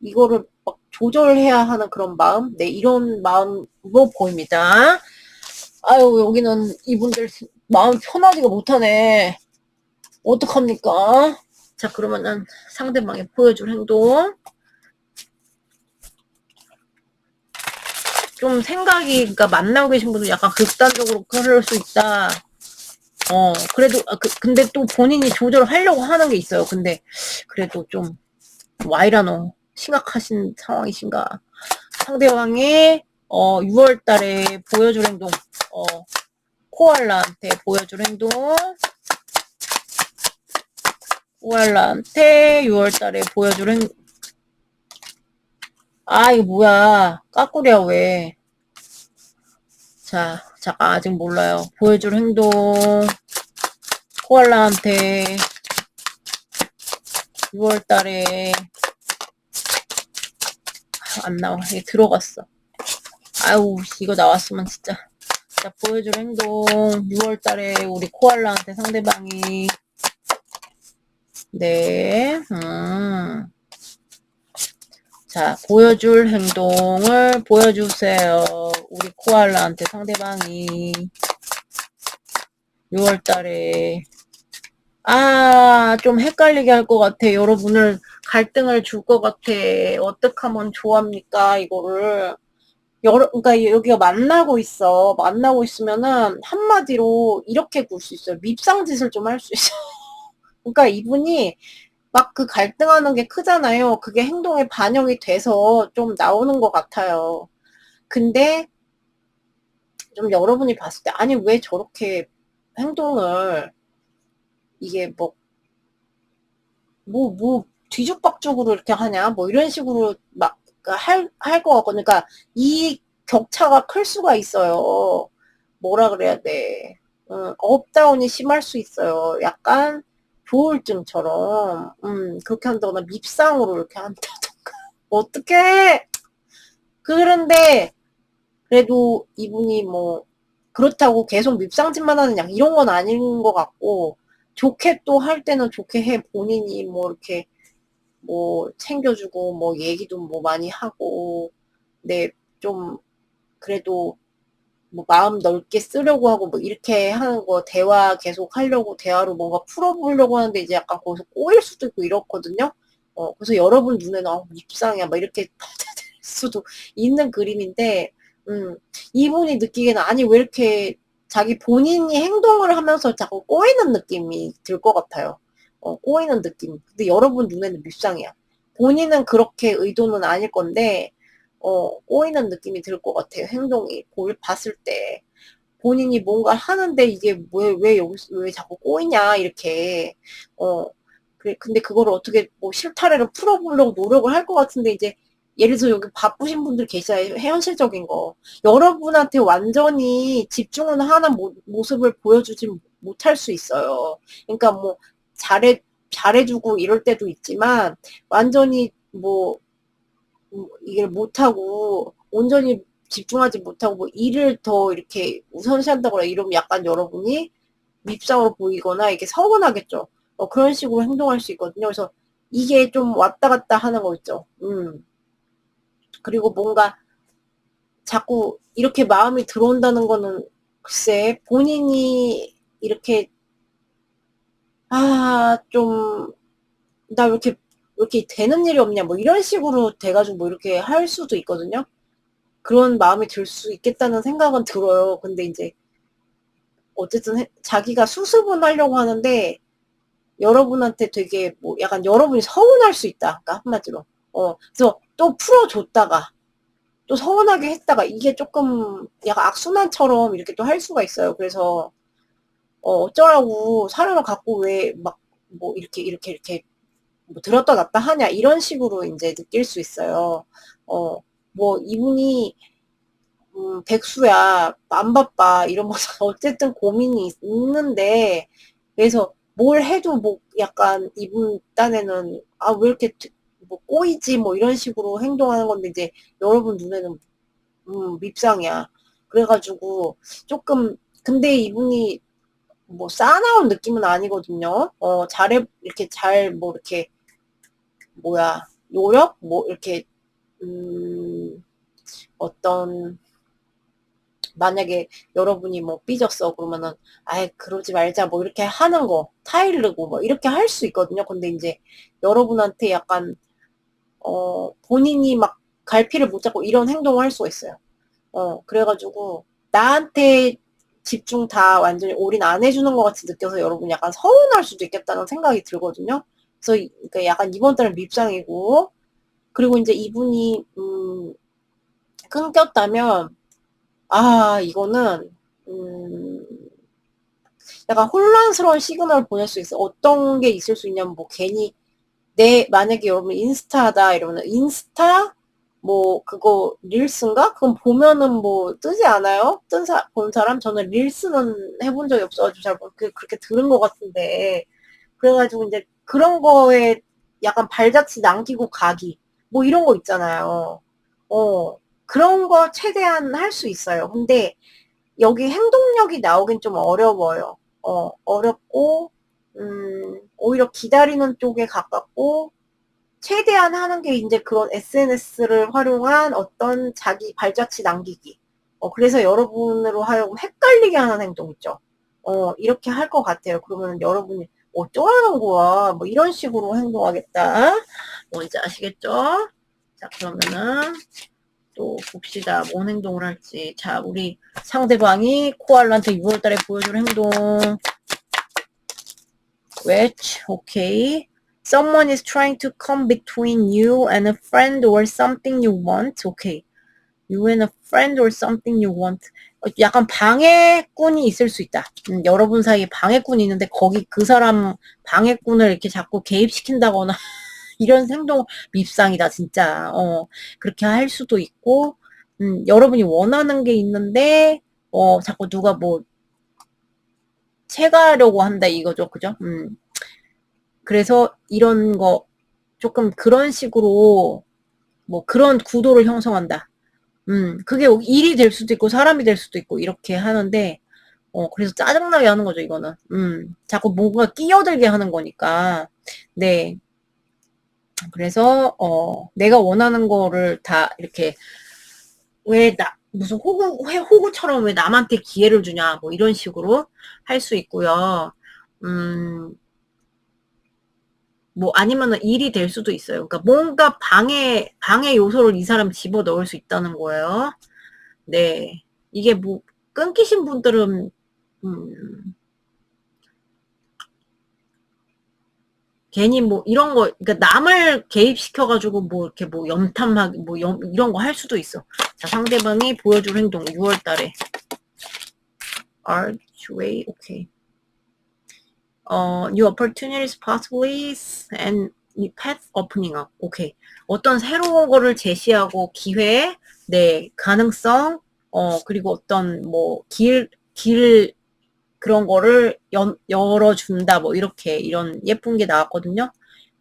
이거를 막 조절해야 하는 그런 마음? 네, 이런 마음으로 보입니다. 아유, 여기는 이분들 마음 편하지가 못하네. 어떡합니까? 자, 그러면은 상대방이 보여줄 행동. 좀 생각이, 그러니까 만나고 계신 분은 약간 극단적으로 그럴 수 있다. 그래도, 근데 또 본인이 조절하려고 하는 게 있어요. 근데, 그래도 좀, 와이라노, 심각하신 상황이신가. 상대방이, 6월 달에 보여줄 행동, 어, 코알라한테 보여줄 행동, 코알라한테 6월 달에 보여줄 행동, 이거 뭐야. 까꾸리야, 왜. 자, 잠깐, 아직 몰라요. 보여줄 행동, 코알라한테 6월 달에, 안 나와. 얘 들어갔어. 아유, 이거 나왔으면 진짜. 자, 보여줄 행동. 6월 달에 우리 코알라한테 상대방이. 네, 자, 보여줄 행동을 보여주세요. 우리 코알라한테 상대방이. 6월 달에. 좀 헷갈리게 할 것 같아. 여러분을 갈등을 줄 것 같아. 어떻게 하면 좋아합니까, 이거를. 그러니까 여기가 만나고 있어. 만나고 있으면은 한마디로 이렇게 굴 수 있어요. 밉상짓을 좀 할 수 있어. 그러니까 이분이 막 그 갈등하는 게 크잖아요. 그게 행동에 반영이 돼서 좀 나오는 것 같아요. 근데 좀 여러분이 봤을 때 아니 왜 저렇게 행동을 이게 뒤죽박죽으로 이렇게 하냐 뭐 이런 식으로 막 할 것 같거든요. 그러니까 이 격차가 클 수가 있어요. 뭐라 그래야 돼. 업다운이 심할 수 있어요. 약간 조울증처럼 그렇게 한다거나 밉상으로 이렇게 한다던가 어떡해. 그런데 그래도 이분이 뭐 그렇다고 계속 밉상짓만 하는 양 이런 건 아닌 것 같고 좋게 또 할 때는 좋게 해. 본인이 뭐 이렇게 뭐 챙겨주고 뭐 얘기도 뭐 많이 하고 네, 좀 그래도 뭐 마음 넓게 쓰려고 하고 뭐 이렇게 하는 거 대화 계속 하려고 대화로 뭔가 풀어보려고 하는데 이제 약간 거기서 꼬일 수도 있고 이렇거든요. 그래서 여러분 눈에는 밉상이야 막 이렇게 받아들일 수도 있는 그림인데 이분이 느끼기에는 아니 왜 이렇게 자기 본인이 행동을 하면서 자꾸 꼬이는 느낌이 들 것 같아요. 꼬이는 느낌. 근데 여러분 눈에는 밉상이야. 본인은 그렇게 의도는 아닐 건데 꼬이는 느낌이 들 것 같아요. 행동이 봤을 때. 본인이 뭔가 하는데 이게 왜 자꾸 꼬이냐, 이렇게. 그래, 근데 그거를 어떻게 뭐 실타래를 풀어보려고 노력을 할 것 같은데 이제 예를 들어서 여기 바쁘신 분들 계시잖아요. 현실적인 거. 여러분한테 완전히 집중을 하는 모습을 보여주지 못할 수 있어요. 그러니까 뭐 잘해주고 이럴 때도 있지만 완전히 뭐 이걸 못하고 온전히 집중하지 못하고 뭐 일을 더 이렇게 우선시한다거나 이러면 약간 여러분이 밉상으로 보이거나 이게 서운하겠죠. 그런 식으로 행동할 수 있거든요. 그래서 이게 좀 왔다 갔다 하는 거 있죠. 그리고 뭔가 자꾸 이렇게 마음이 들어온다는 거는 글쎄 본인이 이렇게 좀 나 왜 이렇게 되는 일이 없냐 뭐 이런 식으로 돼가지고 뭐 이렇게 할 수도 있거든요. 그런 마음이 들 수 있겠다는 생각은 들어요. 근데 이제 어쨌든 자기가 수습은 하려고 하는데 여러분한테 되게 뭐 약간 여러분이 서운할 수 있다. 그러니까 한마디로. 그래서 또 풀어줬다가 또 서운하게 했다가 이게 조금 약간 악순환처럼 이렇게 또 할 수가 있어요. 그래서 어쩌라고 사람을 갖고 왜 막 뭐 이렇게 뭐 들었다 놨다 하냐 이런 식으로 이제 느낄 수 있어요. 뭐 이분이 백수야, 안 바빠, 이러면서 어쨌든 고민이 있는데, 그래서 뭘 해도 뭐 약간 이분 딴에는, 왜 이렇게 뭐 꼬이지, 뭐 이런 식으로 행동하는 건데, 이제 여러분 눈에는, 밉상이야. 그래가지고, 조금, 근데 이분이 뭐 쌓아나온 느낌은 아니거든요. 이렇게 뭐 이렇게, 뭐야, 노력? 뭐 이렇게, 어떤, 만약에 여러분이 뭐 삐졌어 그러면은 아이 그러지 말자 뭐 이렇게 하는 거 타이르고 뭐 이렇게 할 수 있거든요. 근데 이제 여러분한테 약간 본인이 막 갈피를 못 잡고 이런 행동을 할 수가 있어요. 그래가지고 나한테 집중 다 완전히 올인 안 해주는 것 같이 느껴서 여러분 약간 서운할 수도 있겠다는 생각이 들거든요. 그래서 그러니까 약간 이번 달은 밉상이고, 그리고 이제 이분이 끊겼다면 이거는 약간 혼란스러운 시그널을 보낼 수 있어. 어떤 게 있을 수 있냐면 뭐 괜히 만약에 여러분 인스타다 이러면 인스타 뭐 그거 릴스인가? 그건 보면은 뭐 뜨지 않아요? 본 사람? 저는 릴스는 해본 적이 없어가지고 잘 그렇게 들은 것 같은데, 그래가지고 이제 그런 거에 약간 발자취 남기고 가기 뭐 이런 거 있잖아요. 그런 거 최대한 할 수 있어요. 근데 여기 행동력이 나오긴 좀 어려워요. 어렵고, 오히려 기다리는 쪽에 가깝고, 최대한 하는 게 이제 그런 SNS를 활용한 어떤 자기 발자취 남기기. 그래서 여러분으로 하여금 헷갈리게 하는 행동 있죠. 이렇게 할 것 같아요. 그러면 여러분이 어쩌라는 거야? 뭐 이런 식으로 행동하겠다. 뭔지 아시겠죠? 자, 그러면은 또 봅시다. 뭔 행동을 할지. 자, 우리 상대방이 코알라한테 6월달에 보여줄 행동. Which, okay. Someone is trying to come between you and a friend or something you want. Okay. You and a friend or something you want. 약간 방해꾼이 있을 수 있다. 여러분 사이에 방해꾼이 있는데 거기 그 사람 방해꾼을 이렇게 자꾸 개입시킨다거나 이런 행동 밉상이다 진짜. 그렇게 할 수도 있고, 여러분이 원하는 게 있는데 자꾸 누가 뭐 채가려고 한다 이거죠, 그죠? 그래서 이런 거 조금 그런 식으로 뭐 그런 구도를 형성한다. 그게 일이 될 수도 있고 사람이 될 수도 있고 이렇게 하는데, 그래서 짜증나게 하는 거죠, 이거는. 자꾸 뭔가 끼어들게 하는 거니까. 네. 그래서, 내가 원하는 거를 다 이렇게, 무슨 호구처럼 왜 남한테 기회를 주냐, 뭐 이런 식으로 할 수 있고요. 뭐 아니면은 일이 될 수도 있어요. 그러니까 뭔가 방해 요소를 이 사람 집어 넣을 수 있다는 거예요. 네. 이게 뭐 끊기신 분들은 음, 괜히 뭐 이런 거, 그러니까 남을 개입시켜가지고 뭐 이렇게 뭐 염탐하기 뭐 이런 거 할 수도 있어. 자, 상대방이 보여줄 행동 6월 달에 archway, 오케이. new opportunities possibly and new path opening up. 오케이. 어떤 새로운 거를 제시하고 기회, 네, 가능성, 그리고 어떤 뭐 길 그런 거를 열어준다. 뭐 이렇게 이런 예쁜 게 나왔거든요.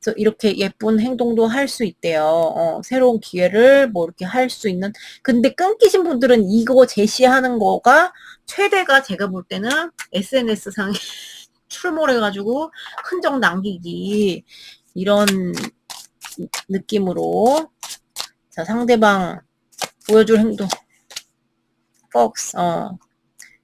그래서 이렇게 예쁜 행동도 할 수 있대요. 새로운 기회를 뭐 이렇게 할 수 있는. 근데 끊기신 분들은 이거 제시하는 거가 최대가 제가 볼 때는 SNS상에 출몰해가지고 흔적 남기기 이런 느낌으로. 자, 상대방 보여줄 행동. Fox,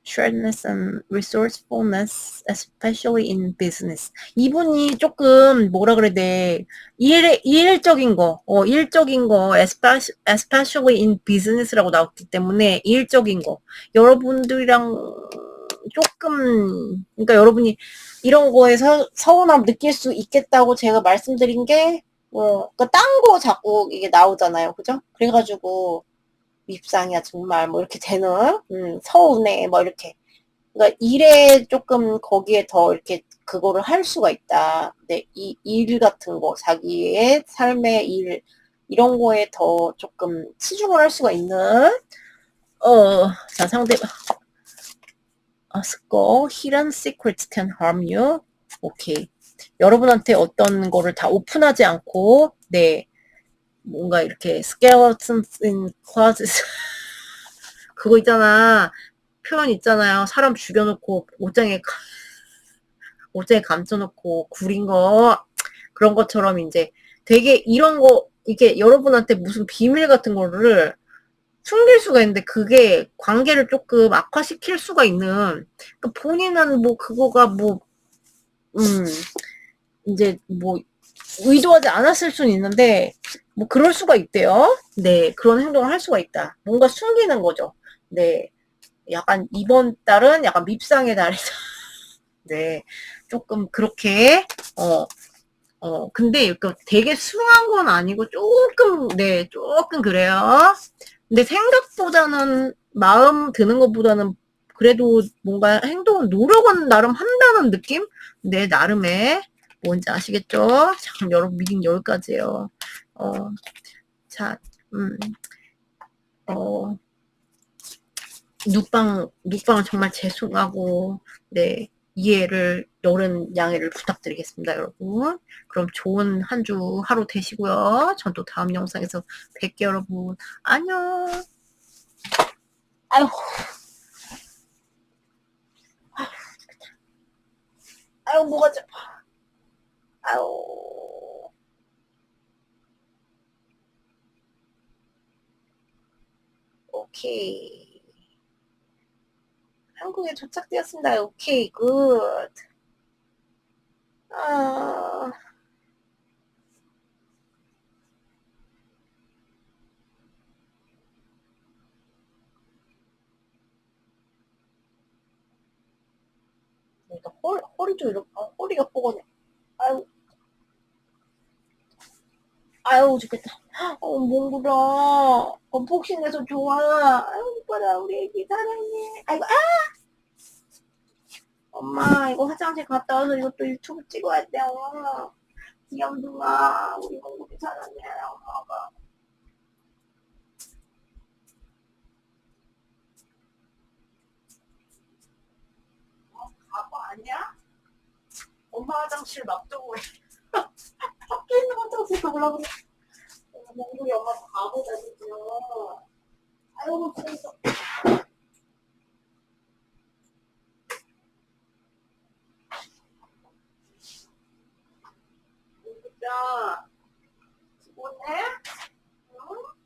shrewdness and resourcefulness, especially in business. 이분이 조금 뭐라 그래야 돼? 일적인 거, especially in business라고 나왔기 때문에 일적인 거. 여러분들이랑 조금, 그러니까 여러분이 이런 거에서 서운함 느낄 수 있겠다고 제가 말씀드린 게, 그러니까 딴 거 자꾸 이게 나오잖아요. 그죠? 그래가지고, 밉상이야 정말 뭐 이렇게 되는, 서운해 뭐 이렇게. 그러니까 일에 조금 거기에 더 이렇게 그거를 할 수가 있다. 근데 일 같은 거, 자기의 삶의 일 이런 거에 더 조금 치중을 할 수가 있는. 자, 상대방 skull, hidden secrets can harm you. 오케이. 여러분한테 어떤 거를 다 오픈하지 않고, 네, 뭔가 이렇게 skeletons in closets 그거 있잖아. 표현 있잖아요. 사람 죽여놓고 옷장에 감춰놓고 구린 거, 그런 것처럼 이제 되게 이런 거, 이게 여러분한테 무슨 비밀 같은 거를 숨길 수가 있는데 그게 관계를 조금 악화시킬 수가 있는. 그러니까 본인은 뭐 그거가 뭐 이제 뭐 의도하지 않았을 수는 있는데 뭐 그럴 수가 있대요. 네, 그런 행동을 할 수가 있다. 뭔가 숨기는 거죠. 네. 약간 이번 달은 약간 밉상의 달이다. 네, 조금 그렇게 근데 그 되게 수한 건 아니고 조금 네, 조금 그래요. 근데 생각보다는 마음 드는 것보다는 그래도 뭔가 행동은 노력은 나름 한다는 느낌? 네, 나름의 뭔지 아시겠죠? 참 여러분 미팅 여기까지예요. 어, 자, 음, 어, 눕방은 정말 죄송하고, 네, 이해를, 여른 양해를 부탁드리겠습니다, 여러분. 그럼 좋은 한 주 하루 되시고요. 전 또 다음 영상에서 뵐게요, 여러분. 안녕. 아유, 아유, 뭐가 좀, 아유. 오케이. 한국에 도착되었습니다. 오케이, 굿. 아, 허리도 이렇게, 허리가 뻐근해. 아유, 아유, 좋겠다. 몽구라. 복싱해서 좋아. 아유, 이뻐라, 우리 애기 사랑해. 아이고, 엄마, 이거 화장실 갔다 와서 이것도 유튜브 찍어야 돼. 귀염둥아, 우리 몽구리 사랑해, 엄마가. 아빠 아니야? 엄마 화장실 놔두고 왜? 밖에 있는 화장실 가려고 그래. 몽구리 엄마 바보다, 진짜. 아이고, 진짜. 진짜. 죽었네? 응?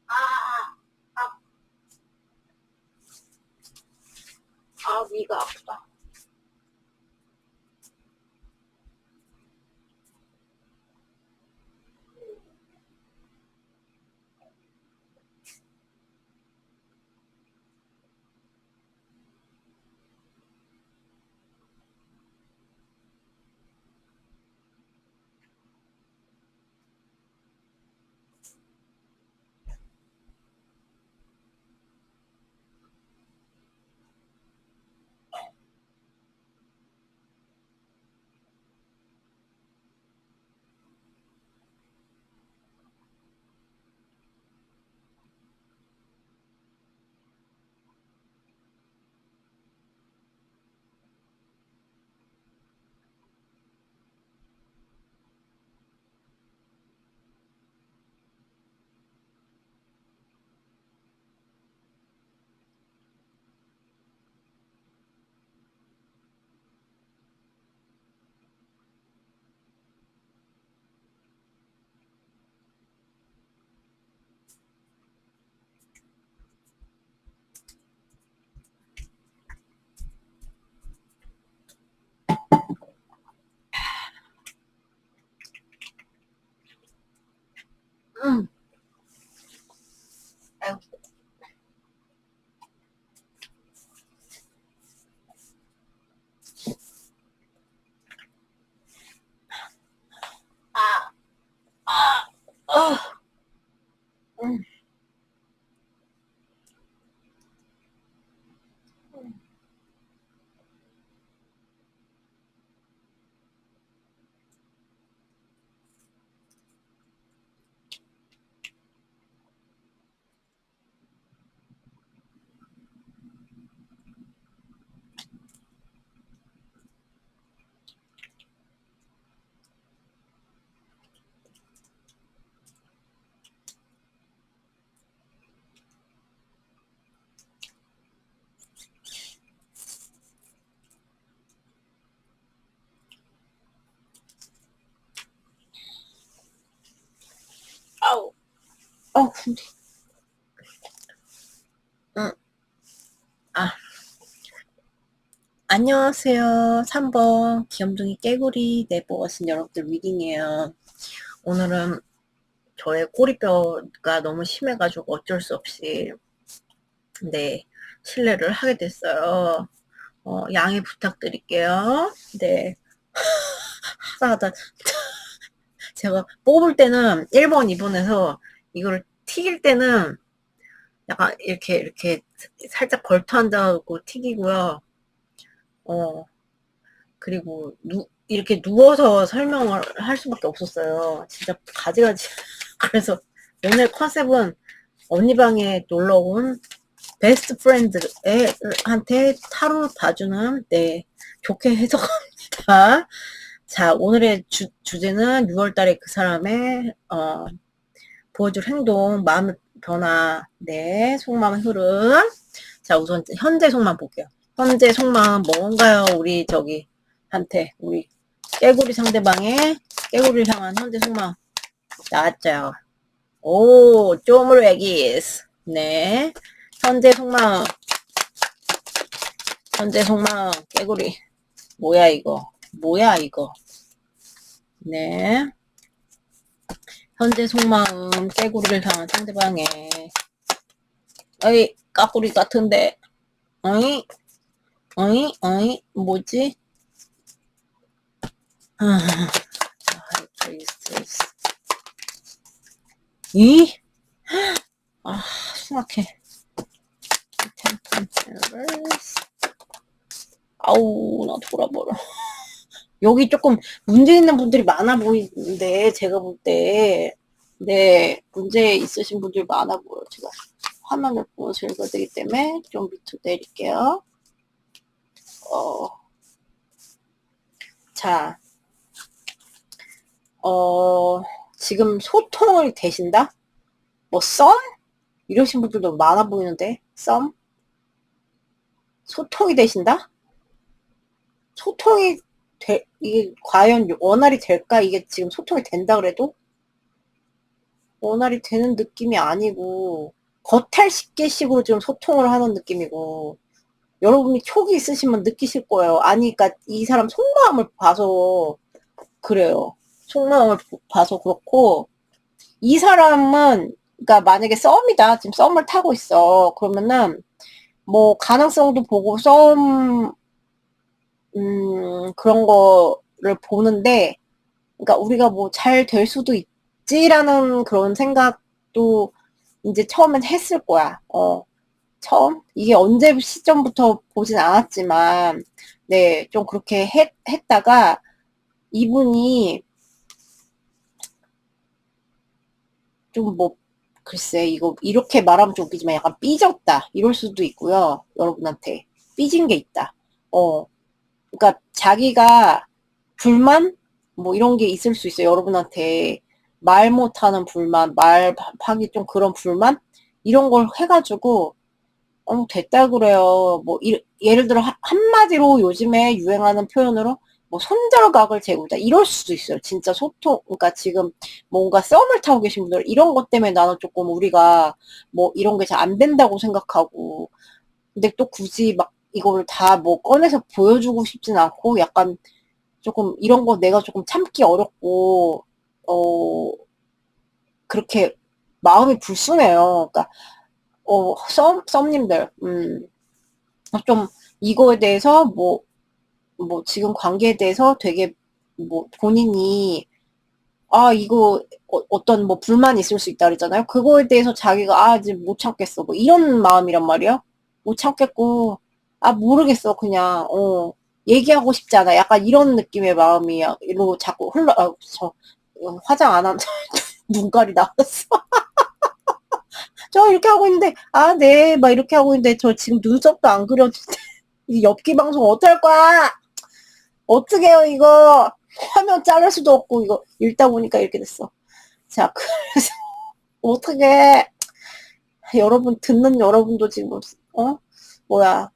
아, 아, 위가 아프다. 근데, 응, 아, 안녕하세요. 3번 귀염둥이 깨구리 내버거신 여러분들 리딩이에요. 오늘은 저의 꼬리뼈가 너무 심해가지고 어쩔 수 없이, 네, 실례를 하게 됐어요. 양해 부탁드릴게요. 네, 하다 제가 뽑을 때는 1번, 2번에서 이거를 튀길 때는 약간 이렇게 살짝 걸터 앉아고 튀기고요. 어, 그리고 이렇게 누워서 설명을 할 수밖에 없었어요. 진짜 가지가지. 그래서 오늘 컨셉은 언니 방에 놀러 온 베스트 프렌드한테 타로를 봐주는, 네, 좋게 해석합니다. 자, 오늘의 주제는 6월달에 그 사람의 보여줄 행동, 마음의 변화, 네, 속마음의 흐름. 자, 우선 현재 속마음 볼게요. 현재 속마음 뭔가요? 우리 한테, 우리 깨구리 상대방의 깨구리를 향한 현재 속마음 나왔죠. 오, 쪼물외기스. 네, 현재 속마음, 현재 속마음 깨구리. 뭐야 이거? 뭐야 이거? 네, 현재 속마음 깨구리를 향한 상대방의, 어이 까꾸리 같은데, 어이 어이 뭐지? 아, 이? 아, 숨막해. 아우, 나 돌아버려. 여기 조금 문제 있는 분들이 많아 보이는데, 제가 볼 때, 네, 문제 있으신 분들이 많아 보여요. 제가 화면을 보면서 읽어야 되기 때문에 좀 밑으로 내릴게요. 자, 지금 소통을 되신다? 뭐, 썸? 이러신 분들도 많아 보이는데, 썸? 소통이 되신다? 소통이 이게 과연 원활히 될까? 이게 지금 소통이 된다 그래도? 원활히 되는 느낌이 아니고, 겉핥기식으로 지금 소통을 하는 느낌이고, 여러분이 촉이 있으시면 느끼실 거예요. 아니, 그니까 이 사람 속마음을 봐서 그래요. 속마음을 봐서 그렇고, 이 사람은, 그니까 만약에 썸이다. 지금 썸을 타고 있어. 그러면은, 뭐, 가능성도 보고 그런 거를 보는데, 그러니까 우리가 뭐 잘 될 수도 있지라는 그런 생각도 이제 처음엔 했을 거야. 처음? 이게 언제 시점부터 보진 않았지만, 네, 좀 그렇게 했다가, 이분이 좀 뭐, 글쎄, 이거, 이렇게 말하면 좀 웃기지만 약간 삐졌다. 이럴 수도 있고요. 여러분한테. 삐진 게 있다. 어, 그러니까 자기가 불만? 뭐 이런 게 있을 수 있어요. 여러분한테 말 못하는 불만, 말하기 좀 그런 불만? 이런 걸 해가지고, 됐다 그래요. 뭐, 예를 들어, 한마디로 요즘에 유행하는 표현으로, 뭐, 손절각을 재우다. 이럴 수도 있어요. 진짜 그러니까 지금 뭔가 썸을 타고 계신 분들, 이런 것 때문에 나는 조금 우리가 뭐, 이런 게 잘 안 된다고 생각하고, 근데 또 굳이 막 이거를 다 뭐 꺼내서 보여주고 싶진 않고, 약간 조금 이런 거 내가 조금 참기 어렵고, 어, 그렇게 마음이 불순해요. 그러니까, 썸님들, 좀 이거에 대해서 뭐 지금 관계에 대해서 되게 뭐 본인이 이거 어떤 뭐 불만이 있을 수 있다 그랬잖아요. 그거에 대해서 자기가 이제 못 참겠어. 뭐 이런 마음이란 말이에요. 못 참겠고 모르겠어. 그냥 얘기하고 싶지 않아. 약간 이런 느낌의 마음이야. 이러고 자꾸 화장 안 한, 눈깔이 나왔어. 저 이렇게 하고 있는데, 네, 막 이렇게 하고 있는데, 저 지금 눈썹도 안 그렸는데, 이 엽기 방송 어떡할 거야? 어떻게 해요, 이거? 화면 자를 수도 없고, 이거 읽다 보니까 이렇게 됐어. 자, 그래서, 어떻게, 여러분, 듣는 여러분도 지금, 뭐야,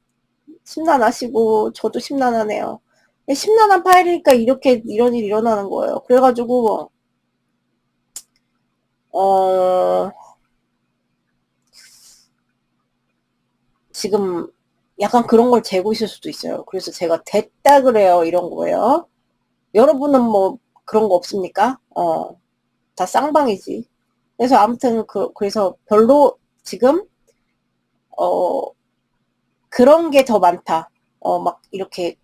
심란하시고, 저도 심란하네요. 심란한 파일이니까 이런 일이 일어나는 거예요. 그래가지고, 어, 지금 약간 그런 걸 재고 있을 수도 있어요. 그래서 제가 됐다 그래요. 이런 거예요. 여러분은 뭐 그런 거 없습니까? 다 쌍방이지. 그래서 아무튼 그래서 별로 지금 어 그런 게 더 많다. 막 이렇게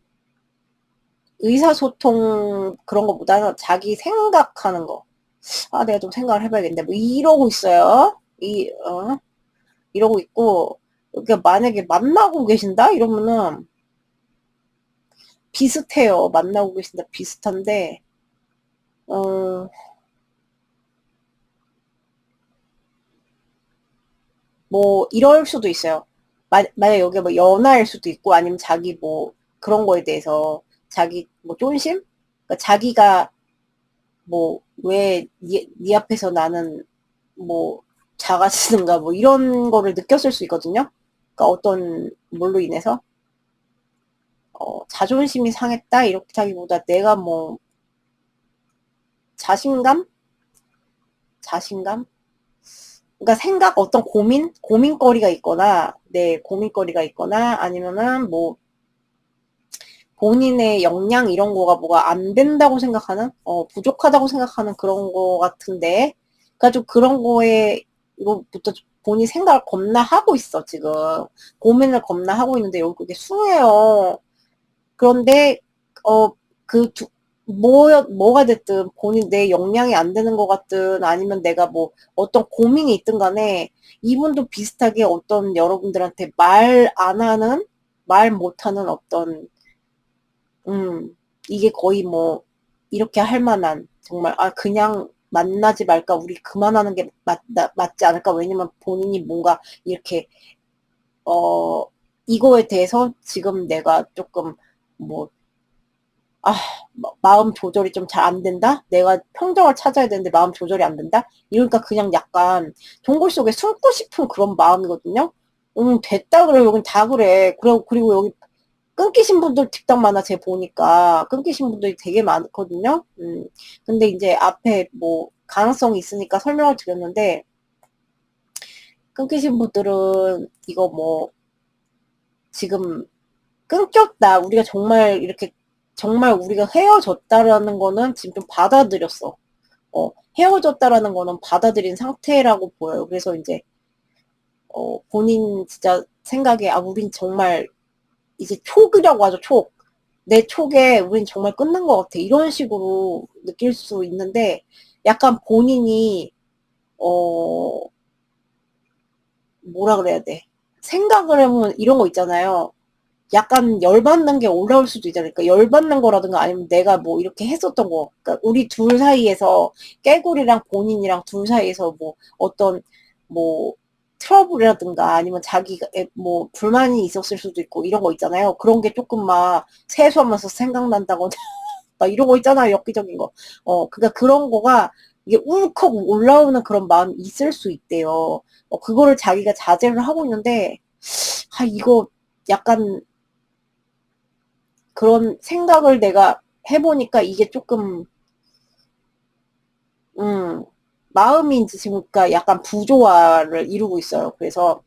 의사소통 그런 것보다는 자기 생각하는 거. 아, 내가 좀 생각을 해봐야겠는데, 뭐, 이러고 있어요. 이러고 있고, 그러니까 만약에 만나고 계신다? 이러면은, 비슷해요. 만나고 계신다. 비슷한데, 어, 뭐, 이럴 수도 있어요. 만약 여기 뭐, 연하일 수도 있고, 아니면 자기 뭐, 그런 거에 대해서, 자기 뭐, 쫀심? 그러니까 자기가 뭐, 왜, 니 앞에서 나는, 뭐, 작아지는가, 뭐, 이런 거를 느꼈을 수 있거든요? 그러니까 어떤, 뭘로 인해서? 자존심이 상했다? 이렇다기보다 내가 뭐, 자신감? 자신감? 그러니까 생각, 어떤 고민거리가 있거나, 네, 고민거리가 있거나, 아니면은 뭐, 본인의 역량 이런 거가 뭐가 안 된다고 생각하는, 부족하다고 생각하는 그런 거 같은데, 그러니까 좀 그런 거에, 이거부터 본인 생각을 겁나 하고 있어, 지금. 고민을 겁나 하고 있는데, 여기 그게 숭해요. 그런데, 그 뭐가 됐든 본인 내 역량이 안 되는 것 같든 아니면 내가 뭐 어떤 고민이 있든 간에 이분도 비슷하게 어떤 여러분들한테 말 안 하는, 말 못하는 어떤 이게 거의 뭐, 이렇게 할 만한, 정말, 아, 그냥 만나지 말까, 우리 그만하는 게 맞지 않을까, 왜냐면 본인이 뭔가 이렇게, 어, 이거에 대해서 지금 내가 조금, 뭐, 아, 마음 조절이 좀 잘 안 된다? 내가 평정을 찾아야 되는데 마음 조절이 안 된다? 이러니까 그냥 약간 동굴 속에 숨고 싶은 그런 마음이거든요? 됐다 그래, 여긴 다 그래. 그리고 여기 끊기신 분들 틱딱 많아, 제 보니까. 끊기신 분들이 되게 많거든요. 근데 이제 앞에 뭐, 가능성이 있으니까 설명을 드렸는데, 끊기신 분들은 이거 뭐, 지금 끊겼다. 우리가 정말 이렇게, 정말 우리가 헤어졌다라는 거는 지금 좀 받아들였어. 헤어졌다라는 거는 받아들인 상태라고 보여요. 그래서 이제, 본인 진짜 생각에, 아, 우린 정말 이제 촉이라고 하죠, 촉. 내 촉에 우린 정말 끝난 것 같아. 이런 식으로 느낄 수 있는데, 약간 본인이, 어, 뭐라 그래야 돼. 생각을 해보면 이런 거 있잖아요. 약간 열받는 게 올라올 수도 있잖아요. 그러니까 열받는 거라든가 아니면 내가 뭐 이렇게 했었던 거. 그러니까 우리 둘 사이에서, 깨구리랑 본인이랑 둘 사이에서 뭐 어떤, 뭐, 트러블이라든가 아니면 자기가 뭐 불만이 있었을 수도 있고 이런 거 있잖아요. 그런 게 조금 막 세수하면서 생각난다거나 막 이런 거 있잖아요. 엽기적인 거. 그러니까 그런 거가 이게 울컥 올라오는 그런 마음이 있을 수 있대요. 그거를 자기가 자제를 하고 있는데, 아, 이거 약간 그런 생각을 내가 해보니까 이게 조금, 음, 마음인지 지금 그러니까 약간 부조화를 이루고 있어요. 그래서,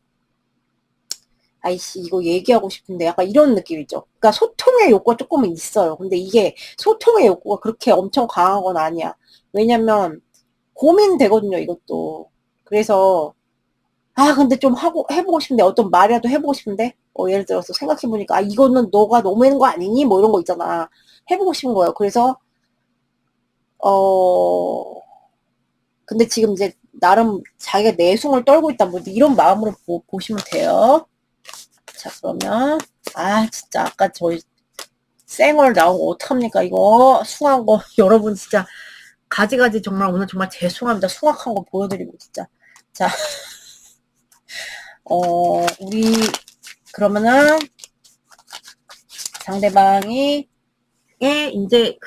아이씨, 이거 얘기하고 싶은데 약간 이런 느낌이죠. 그러니까 소통의 욕구가 조금은 있어요. 근데 이게 소통의 욕구가 그렇게 엄청 강한 건 아니야. 왜냐면 고민되거든요, 이것도. 그래서, 아, 근데 좀 해보고 싶은데, 어떤 말이라도 해보고 싶은데, 예를 들어서 생각해보니까, 아, 이거는 너가 너무하는 거 아니니? 뭐 이런 거 있잖아. 해보고 싶은 거예요. 그래서, 어, 근데 지금 이제 나름 자기가 내숭을 떨고 있다. 뭐 이런 마음으로 보시면 돼요. 자, 그러면, 아, 진짜 아까 저희 쌩얼 나온 거 어떡합니까? 이거 숭한 거. 여러분 진짜 가지가지 정말 오늘 정말 죄송합니다. 숭악한 거 보여드리고 진짜. 자, 우리 그러면은 상대방이 이제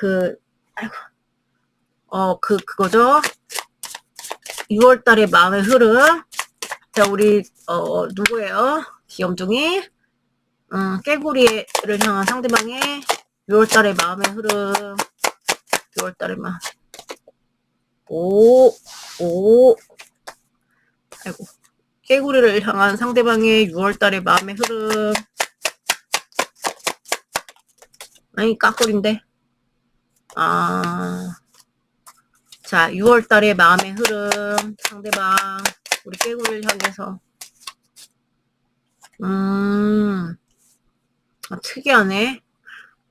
아이고, 그거죠. 6월 달에 마음의 흐름. 자, 우리 누구예요? 귀염둥이. 깨구리를 향한 상대방의 6월 달에 마음의 흐름. 6월 달에만. 오, 아이고, 깨구리를 향한 상대방의 6월달의 마음의 흐름. 아니, 까꿀인데. 자, 6월달의 마음의 흐름. 상대방, 우리 깨구리를 향해서. 특이하네.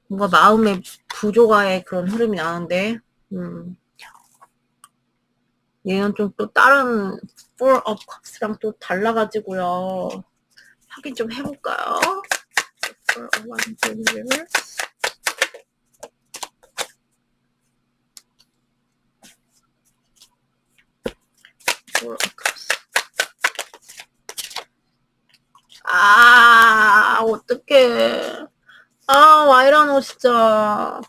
뭔가 마음의 부조화의 그런 흐름이 나는데, 얘는 좀 또 다른 Four of Cups랑 또 달라가지고요. 확인 좀 해볼까요? Four of Wands. Four of Cups. 어떡해. 와이라노 진짜.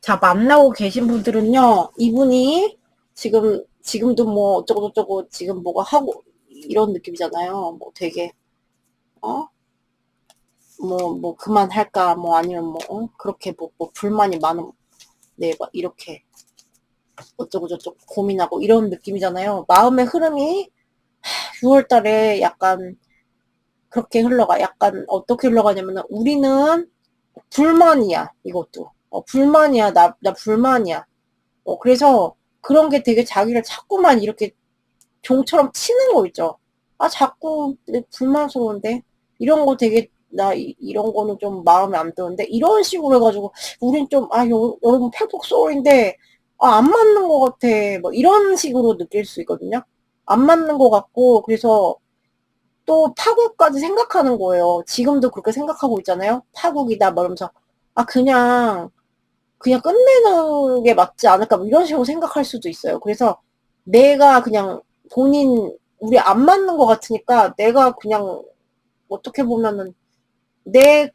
자, 만나고 계신 분들은요, 이분이 지금도 뭐 어쩌고저쩌고 지금 뭐가 하고, 이런 느낌이잖아요. 뭐 되게, 뭐 그만할까, 뭐 아니면 뭐, 그렇게 뭐 불만이 많은, 네, 막 이렇게 어쩌고저쩌고 고민하고 이런 느낌이잖아요. 마음의 흐름이 6월 달에 약간 그렇게 흘러가. 약간 어떻게 흘러가냐면은 우리는 불만이야. 이것도. 불만이야. 나 불만이야. 그래서 그런 게 되게 자기를 자꾸만 이렇게 종처럼 치는 거 있죠. 자꾸 불만스러운데 이런 거 되게 이런 거는 좀 마음에 안 드는데 이런 식으로 해가지고 우린 좀 여러분 페북 소울인데 안 맞는 것 같아. 뭐 이런 식으로 느낄 수 있거든요. 안 맞는 것 같고 그래서 또 파국까지 생각하는 거예요. 지금도 그렇게 생각하고 있잖아요. 파국이다 뭐 이러면서 그냥 끝내는 게 맞지 않을까 뭐 이런 식으로 생각할 수도 있어요. 그래서 내가 그냥 우리 안 맞는 것 같으니까 내가 그냥 어떻게 보면은 내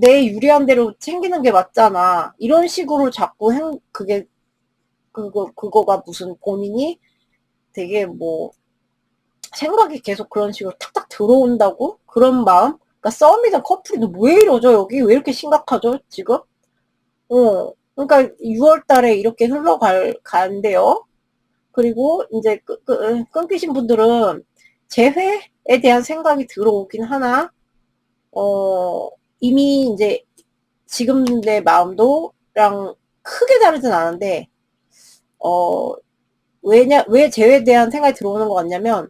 유리한 대로 챙기는 게 맞잖아. 이런 식으로 자꾸 그거가 무슨 본인이 되게 뭐 생각이 계속 그런 식으로 탁탁 들어온다고? 그런 마음? 그러니까 썸이든 커플이든 왜 이러죠? 여기 왜 이렇게 심각하죠? 지금? 그러니까 6월 달에 이렇게 간대요. 그리고 이제 끊기신 분들은 재회에 대한 생각이 들어오긴 하나, 이미 이제 지금 내 마음도랑 크게 다르진 않은데, 왜 재회에 대한 생각이 들어오는 것 같냐면,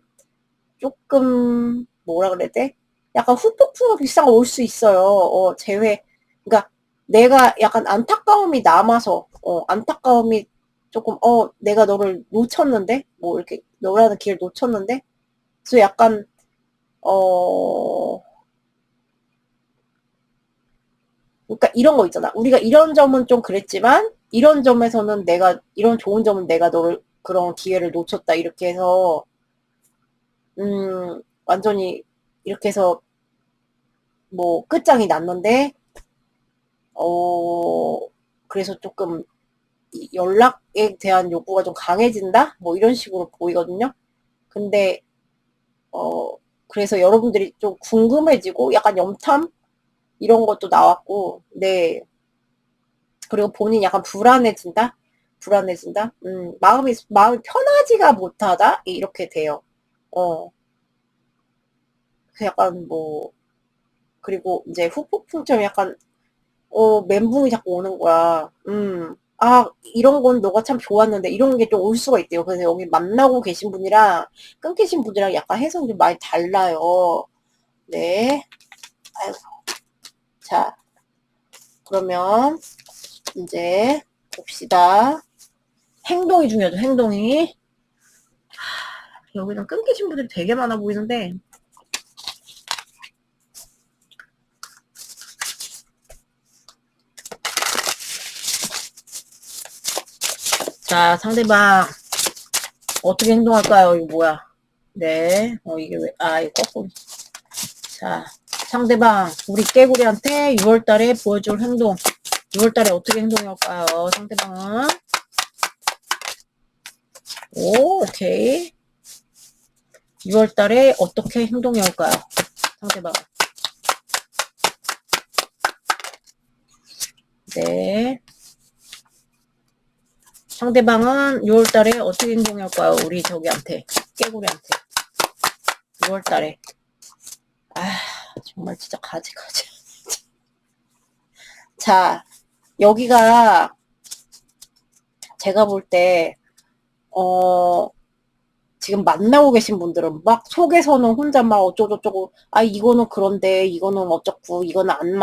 조금, 뭐라 그래야 돼? 약간 후폭풍과 비슷한 거 올 수 있어요. 그러니까 내가 약간 안타까움이 남아서, 안타까움이 조금, 내가 너를 놓쳤는데? 뭐 이렇게 너라는 기회를 놓쳤는데? 그래서 약간, 그러니까 이런 거 있잖아. 우리가 이런 점은 좀 그랬지만, 이런 점에서는 이런 좋은 점은 내가 너를, 그런 기회를 놓쳤다. 이렇게 해서, 완전히, 이렇게 해서, 뭐, 끝장이 났는데, 그래서 조금, 연락에 대한 욕구가 좀 강해진다? 뭐, 이런 식으로 보이거든요. 근데, 어, 그래서 여러분들이 좀 궁금해지고, 약간 염탐? 이런 것도 나왔고, 네. 그리고 본인이 약간 불안해진다? 불안해진다? 마음이 편하지가 못하다? 이렇게 돼요. 어, 그 약간 뭐, 그리고 이제 후폭풍처럼 약간, 멘붕이 자꾸 오는 거야. 이런 건 너가 참 좋았는데, 이런 게 좀 올 수가 있대요. 그래서 여기 만나고 계신 분이랑, 끊기신 분이랑 약간 해석이 좀 많이 달라요. 네. 아이고. 자, 그러면, 이제, 봅시다. 행동이 중요하죠, 행동이. 여기는 끊기신 분들이 되게 많아 보이는데, 자, 상대방, 어떻게 행동할까요? 이거 뭐야? 네. 이게 왜, 이거 거꾸로. 자, 상대방, 우리 깨구리한테 6월 달에 보여줄 행동. 6월 달에 어떻게 행동할까요? 상대방은. 오케이. 6월 달에 어떻게 행동해올까요? 상대방은. 네. 상대방은 6월달에 어떻게 행동할까요? 우리 저기한테, 깨구리한테. 6월달에. 아, 정말 진짜 가지. 자, 여기가 제가 볼 때, 지금 만나고 계신 분들은 막 속에서는 혼자 막 어쩌고저쩌고, 아, 이거는 그런데, 이거는 어쩌고, 이거는 안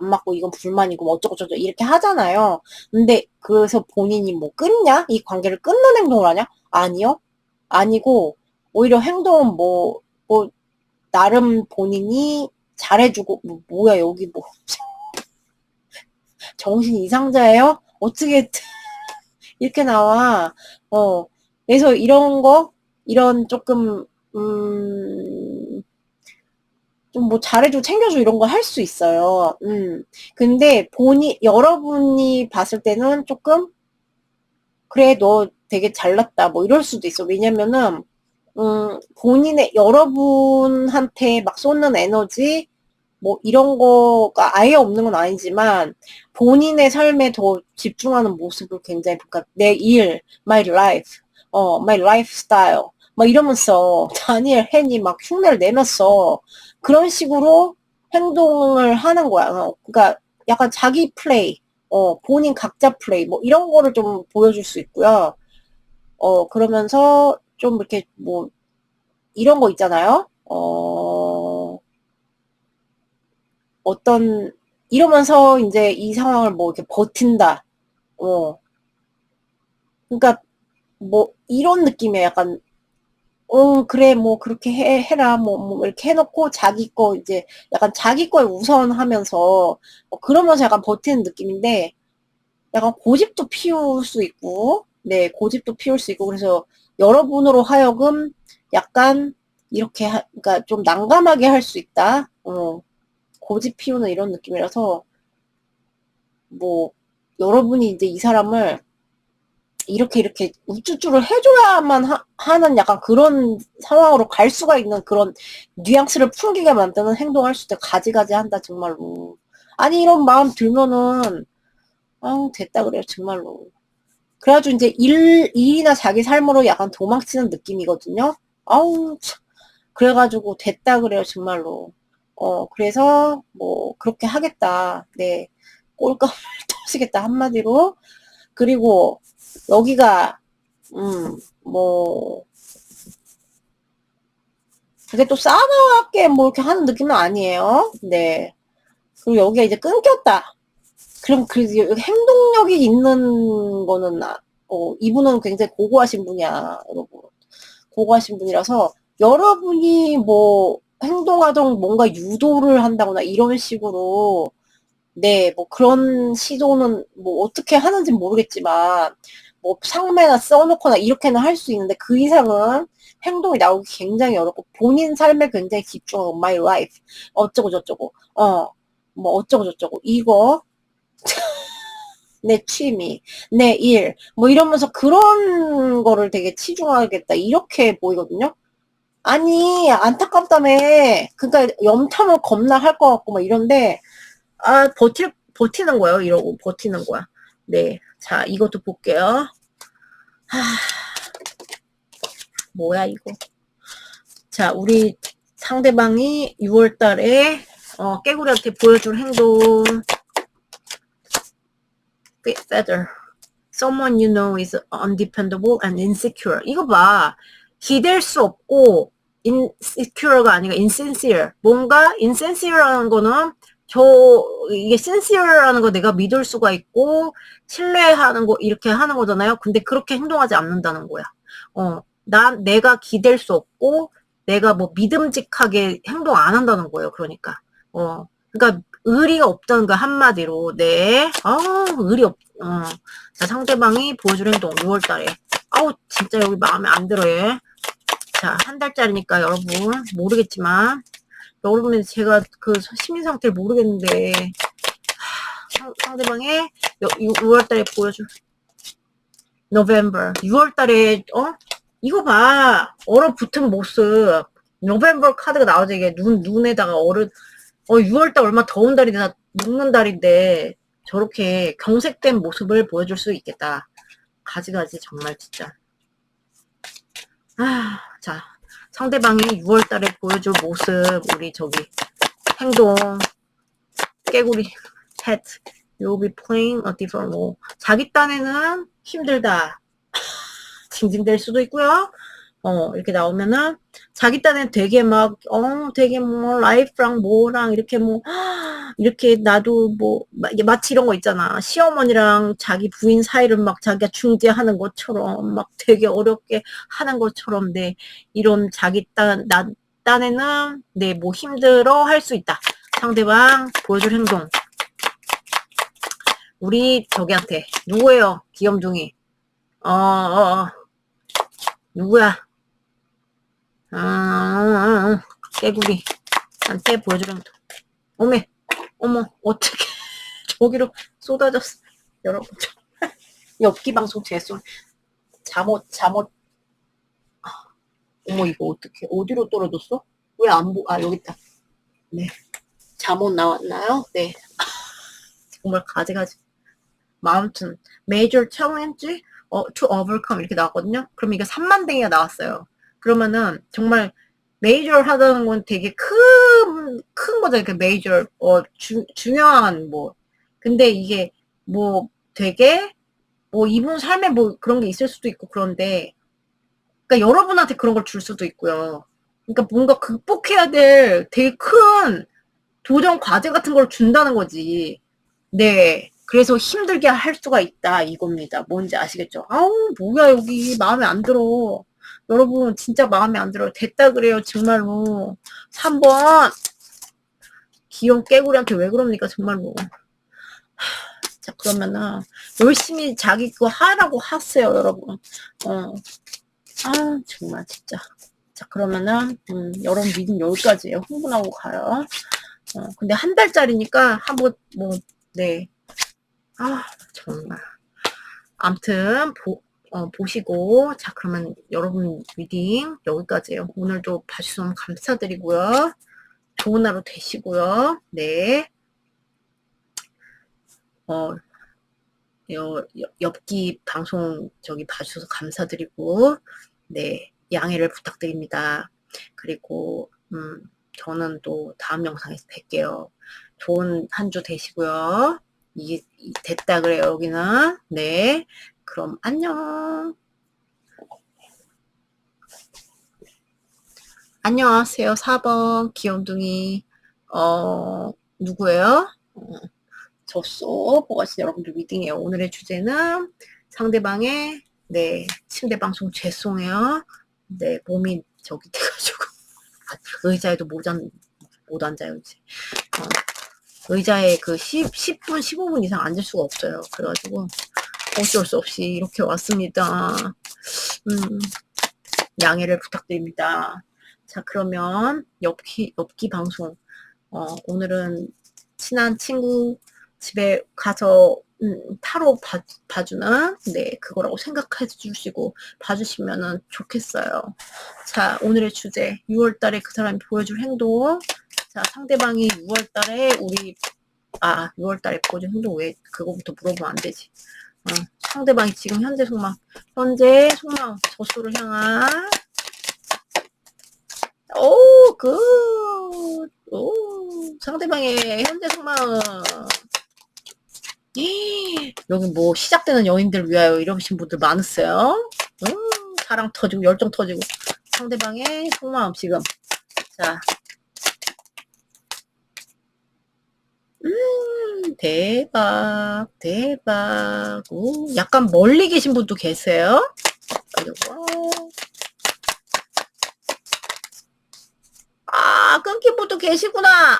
맞고, 이건 불만이고, 뭐 어쩌고저쩌고, 이렇게 하잖아요. 근데, 그래서 본인이 뭐 끊냐? 이 관계를 끊는 행동을 하냐? 아니요. 아니고, 오히려 행동은 나름 본인이 잘해주고, 뭐야, 여기 뭐, 정신 이상자예요? 어떻게, 이렇게 나와. 그래서 이런 조금, 좀 뭐 잘해줘, 챙겨줘 이런 거 할 수 있어요. 근데 여러분이 봤을 때는 조금, 그래, 너 되게 잘났다. 뭐 이럴 수도 있어. 왜냐면은, 여러분한테 막 쏟는 에너지, 뭐 이런 거가 아예 없는 건 아니지만 본인의 삶에 더 집중하는 모습을 굉장히 그러니까 내 일, my life, my lifestyle 막 이러면서 다니엘 헨이 막 흉내를 내면서 그런 식으로 행동을 하는 거야. 그러니까 약간 자기 플레이, 본인 각자 플레이 뭐 이런 거를 좀 보여줄 수 있고요. 그러면서 좀 이렇게 뭐 이런 거 있잖아요. 이러면서 이제 이 상황을 뭐 이렇게 버틴다. 어. 그러니까 뭐 이런 느낌이야. 약간 그래 뭐 그렇게 해라 뭐 이렇게 해놓고 자기 거 이제 약간 자기 걸 우선하면서 그러면서 약간 버티는 느낌인데 약간 고집도 피울 수 있고 네 고집도 피울 수 있고 그래서 여러분으로 하여금 약간 이렇게 그러니까 좀 난감하게 할 수 있다. 고집 피우는 이런 느낌이라서 뭐 여러분이 이제 이 사람을 이렇게 우쭈쭈를 해줘야만 하는 약간 그런 상황으로 갈 수가 있는 그런 뉘앙스를 풍기게 만드는 행동을 할 수 있다. 가지가지 한다 정말로. 아니 이런 마음 들면은 아우 됐다 그래요 정말로. 그래가지고 이제 일이나 자기 삶으로 약간 도망치는 느낌이거든요. 아우 참. 그래가지고 됐다 그래요 정말로. 그래서 뭐 그렇게 하겠다. 네 꼴값을 터시겠다 한마디로. 그리고 여기가 뭐 그게 또 싸나게 뭐 이렇게 하는 느낌은 아니에요. 네. 그리고 여기가 이제 끊겼다. 그럼 그 행동력이 있는 거는 이분은 굉장히 고고하신 분이야, 여러분. 고고하신 분이라서 여러분이 뭐 행동하던 뭔가 유도를 한다거나 이런 식으로 네, 뭐 그런 시도는 뭐 어떻게 하는지 모르겠지만 뭐 상매나 써놓거나 이렇게는 할 수 있는데 그 이상은 행동이 나오기 굉장히 어렵고 본인 삶에 굉장히 집중하고 my life 어쩌고 저쩌고 뭐 어쩌고 저쩌고 이거 내 취미 내 일 뭐 이러면서 그런 거를 되게 치중하겠다 이렇게 보이거든요. 아니 안타깝다며 그러니까 염탐을 겁나 할 것 같고 막 이런데 버티는 거예요. 이러고 버티는 거야. 네. 자, 이것도 볼게요. 뭐야, 이거. 자, 우리 상대방이 6월 달에, 깨구리한테 보여줄 행동. feather. Someone you know is undependable and insecure. 이거 봐. 기댈 수 없고, insecure가 아니라 insincere. 뭔가 insincere라는 거는 이게 sincere라는 거 내가 믿을 수가 있고, 신뢰하는 거, 이렇게 하는 거잖아요. 근데 그렇게 행동하지 않는다는 거야. 내가 기댈 수 없고, 내가 뭐 믿음직하게 행동 안 한다는 거예요. 그러니까. 그러니까 의리가 없다는 거 한마디로. 네. 자, 상대방이 보여줄 행동 6월 달에. 진짜 여기 마음에 안 들어, 얘. 자, 한 달짜리니까 여러분, 모르겠지만, 여러분이 제가 그 심리 상태를 모르겠는데, 상대방의 6월 달에 보여줄, November. 6월 달에, 이거 봐. 얼어붙은 모습. November 카드가 나오지, 이게 눈에다가 6월 달 얼마 더운 달인데, 다 녹는 달인데, 저렇게 경색된 모습을 보여줄 수 있겠다. 가지가지 정말 진짜. 자, 상대방이 6월 달에 보여줄 모습, 우리 저기 행동, 깨구리, hat, you'll be playing a different role. 자기 딴에는 힘들다. 징징댈 수도 있고요. 이렇게 나오면은 자기 딴엔 되게 막 되게 뭐 라이프랑 뭐랑 이렇게 뭐 이렇게 나도 뭐 마치 이런 거 있잖아. 시어머니랑 자기 부인 사이를 막 자기가 중재하는 것처럼 막 되게 어렵게 하는 것처럼 이런 자기 딴에는 뭐 힘들어 할 수 있다. 상대방 보여줄 행동. 우리 저기한테 누구예요? 귀염둥이. 누구야? 깨구리 한테 보여주면 어머 어떻게 저기로 쏟아졌어. 여러분 엽기 방송 제손 잠옷 어머 이거 어떻게 어디로 떨어졌어? 왜 안 여기 있다. 네, 잠옷 나왔나요? 네. 정말 가지가지. 마운틴 메이저 챌린지 to overcome 이렇게 나왔거든요. 그럼 이게 3만댕이가 나왔어요. 그러면은 정말 메이저 하다는 건 되게 큰 거죠. 그 메이저 중요한 뭐. 근데 이게 뭐 되게 뭐 이분 삶에 뭐 그런 게 있을 수도 있고 그런데 그러니까 여러분한테 그런 걸 줄 수도 있고요. 그러니까 뭔가 극복해야 될 되게 큰 도전 과제 같은 걸 준다는 거지. 네. 그래서 힘들게 할 수가 있다 이겁니다. 뭔지 아시겠죠? 아우 뭐야 여기 마음에 안 들어. 여러분 진짜 마음에 안 들어요. 됐다 그래요 정말로. 3번 귀여운 깨구리한테 왜 그럽니까 정말로. 자 그러면은 열심히 자기 그거 하라고 하세요 여러분. 정말 진짜. 자 그러면은 여러분 리딩 여기까지예요. 흥분하고 가요. 근데 한 달짜리니까 한번 네. 정말. 암튼 보시고 자 그러면 여러분 리딩 여기까지예요. 오늘도 봐주셔서 너무 감사드리고요. 좋은 하루 되시고요. 네. 엽기 방송 저기 봐주셔서 감사드리고 네 양해를 부탁드립니다. 그리고 저는 또 다음 영상에서 뵐게요. 좋은 한 주 되시고요. 이게 됐다 그래요 여기는. 네 그럼 안녕. 안녕하세요 4번 귀염둥이 누구예요? 졌어. 보가씨 여러분들 리딩이에요. 오늘의 주제는 상대방의 네 침대 방송 죄송해요. 네 몸이 저기 돼가지고 의자에도 못 앉아요 이제. 의자에 그 10분 15분 이상 앉을 수가 없어요. 그래가지고 어쩔 수 없이 이렇게 왔습니다. 양해를 부탁드립니다. 자 그러면 엽기 방송 오늘은 친한 친구 집에 가서 타로 봐주는 네 그거라고 생각해 주시고 봐주시면 좋겠어요. 자 오늘의 주제 6월달에 그 사람이 보여줄 행동. 자 상대방이 6월달에 6월달에 보여줄 행동 왜 그거부터 물어보면 안 되지. 상대방이 지금 현재 속마음 저수를 향한 상대방의 현재 속마음. 여기 뭐 시작되는 연인들 위하여 이러신 분들 많으세요. 사랑 터지고 열정 터지고 상대방의 속마음 지금. 자 대박 약간 멀리 계신 분도 계세요. 끊긴 분도 계시구나.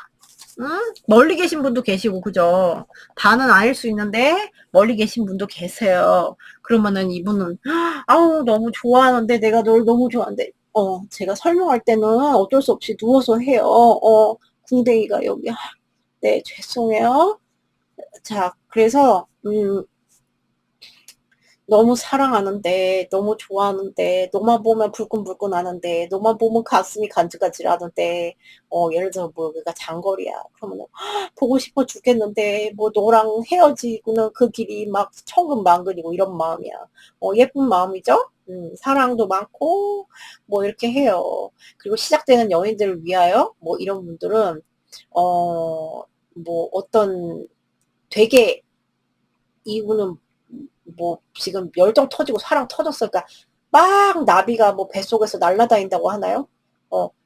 멀리 계신 분도 계시고 그죠. 다는 아닐 수 있는데 멀리 계신 분도 계세요. 그러면은 이분은 너무 좋아하는데 내가 널 너무 좋아하는데 제가 설명할 때는 어쩔 수 없이 누워서 해요. 궁뎅이가 여기 네 죄송해요. 자 그래서 너무 사랑하는데, 너무 좋아하는데, 너만 보면 불끈불끈 하는데, 너만 보면 가슴이 간질간질하는데, 예를 들어 뭐 여기가 장거리야. 그러면 보고 싶어 죽겠는데, 뭐 너랑 헤어지고는 그 길이 막 천근만근이고 이런 마음이야. 예쁜 마음이죠? 사랑도 많고, 뭐 이렇게 해요. 그리고 시작되는 연인들을 위하여, 뭐 이런 분들은, 뭐 어떤 되게 이분은 뭐 지금 열정 터지고 사랑 터졌어. 그러니까 막 나비가 뭐 뱃속에서 날아다닌다고 하나요?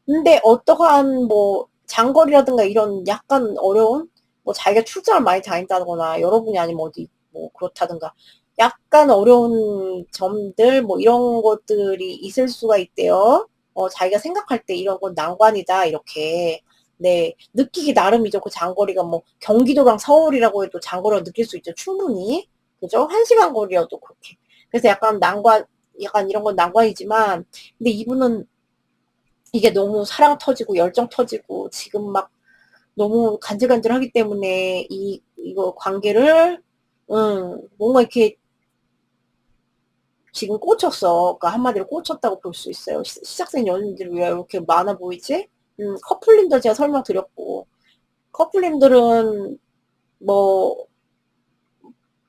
근데 어떠한 뭐 장거리라든가 이런 약간 어려운 뭐 자기가 출장을 많이 다닌다거나 여러분이 아니면 어디 뭐 그렇다든가 약간 어려운 점들 뭐 이런 것들이 있을 수가 있대요. 자기가 생각할 때 이런 건 난관이다 이렇게. 네, 느끼기 나름이죠. 그 장거리가 뭐 경기도랑 서울이라고 해도 장거리가 느낄 수 있죠. 충분히. 그죠? 1시간 거리여도 그렇게. 그래서 약간 난관, 약간 이런 건 난관이지만, 근데 이분은 이게 너무 사랑 터지고 열정 터지고 지금 막 너무 간질간질하기 때문에 이거 관계를, 뭔가 이렇게 지금 꽂혔어. 그러니까 한마디로 꽂혔다고 볼 수 있어요. 시작생 연인들 왜 이렇게 많아 보이지? 커플님들 제가 설명드렸고, 커플님들은 뭐,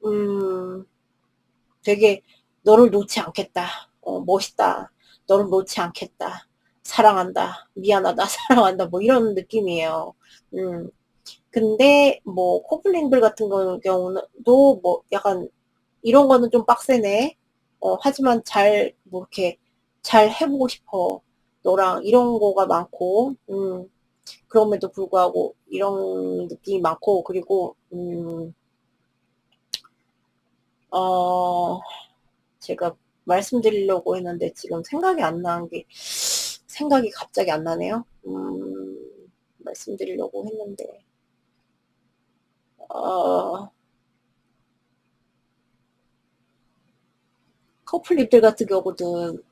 음, 되게 너를 놓지 않겠다. 멋있다. 너를 놓지 않겠다. 사랑한다. 미안하다. 사랑한다. 뭐 이런 느낌이에요. 음. 근데 뭐 커플링들 같은 경우도 뭐 약간 이런 거는 좀 빡세네. 하지만 뭐 이렇게 잘 해보고 싶어. 너랑 이런 거가 많고, 그럼에도 불구하고 이런 느낌이 많고, 그리고, 어, 제가 말씀드리려고 했는데 지금 생각이 안 나는 게 생각이 갑자기 안 나네요. 말씀드리려고 했는데 어, 커플립들 같은 경우는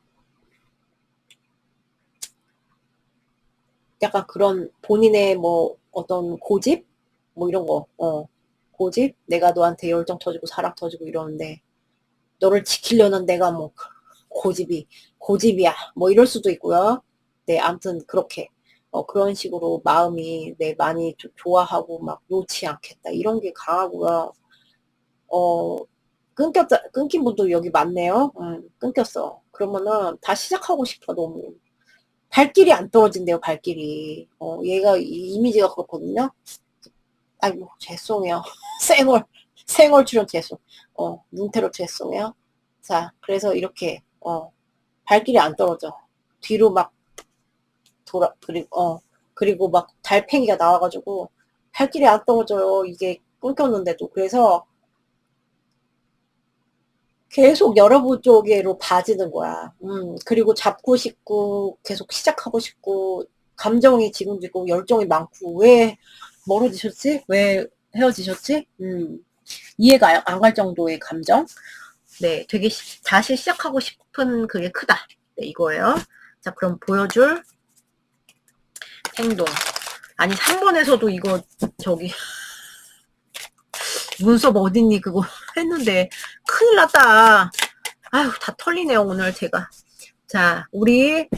약간 그런 본인의 뭐 어떤 고집 뭐 이런 거 고집 내가 너한테 열정 터지고 사랑 터지고 이러는데 너를 지키려는 내가 뭐 고집이야 뭐 이럴 수도 있고요. 네, 아무튼 그렇게 그런 식으로 마음이 네, 많이 좋아하고 막 놓지 않겠다 이런 게 강하고요. 어, 끊긴 분도 여기 많네요. 끊겼어. 그러면은 다 시작하고 싶어 너무. 발길이 안 떨어진대요, 발길이. 얘가 이미지가 그렇거든요. 아이고 죄송해요. 생얼 생얼 출연 죄송. 문태로 죄송해요. 자, 그래서 이렇게 발길이 안 떨어져. 뒤로 막 그리고 막 달팽이가 나와가지고 발길이 안 떨어져요. 이게 끊겼는데도. 그래서 계속 여러분 쪽으로 봐지는 거야. 그리고 잡고 싶고, 계속 시작하고 싶고, 감정이 지금도 있고, 열정이 많고, 왜 멀어지셨지? 왜 헤어지셨지? 이해가 안 갈 정도의 감정? 네, 되게 다시 시작하고 싶은 그게 크다. 네, 이거예요. 자, 그럼 보여줄 행동. 아니, 3번에서도 이거, 저기, 문서 어딨니? 그거 했는데, 큰일 났다. 아휴, 다 털리네요, 오늘 제가. 자, 우리,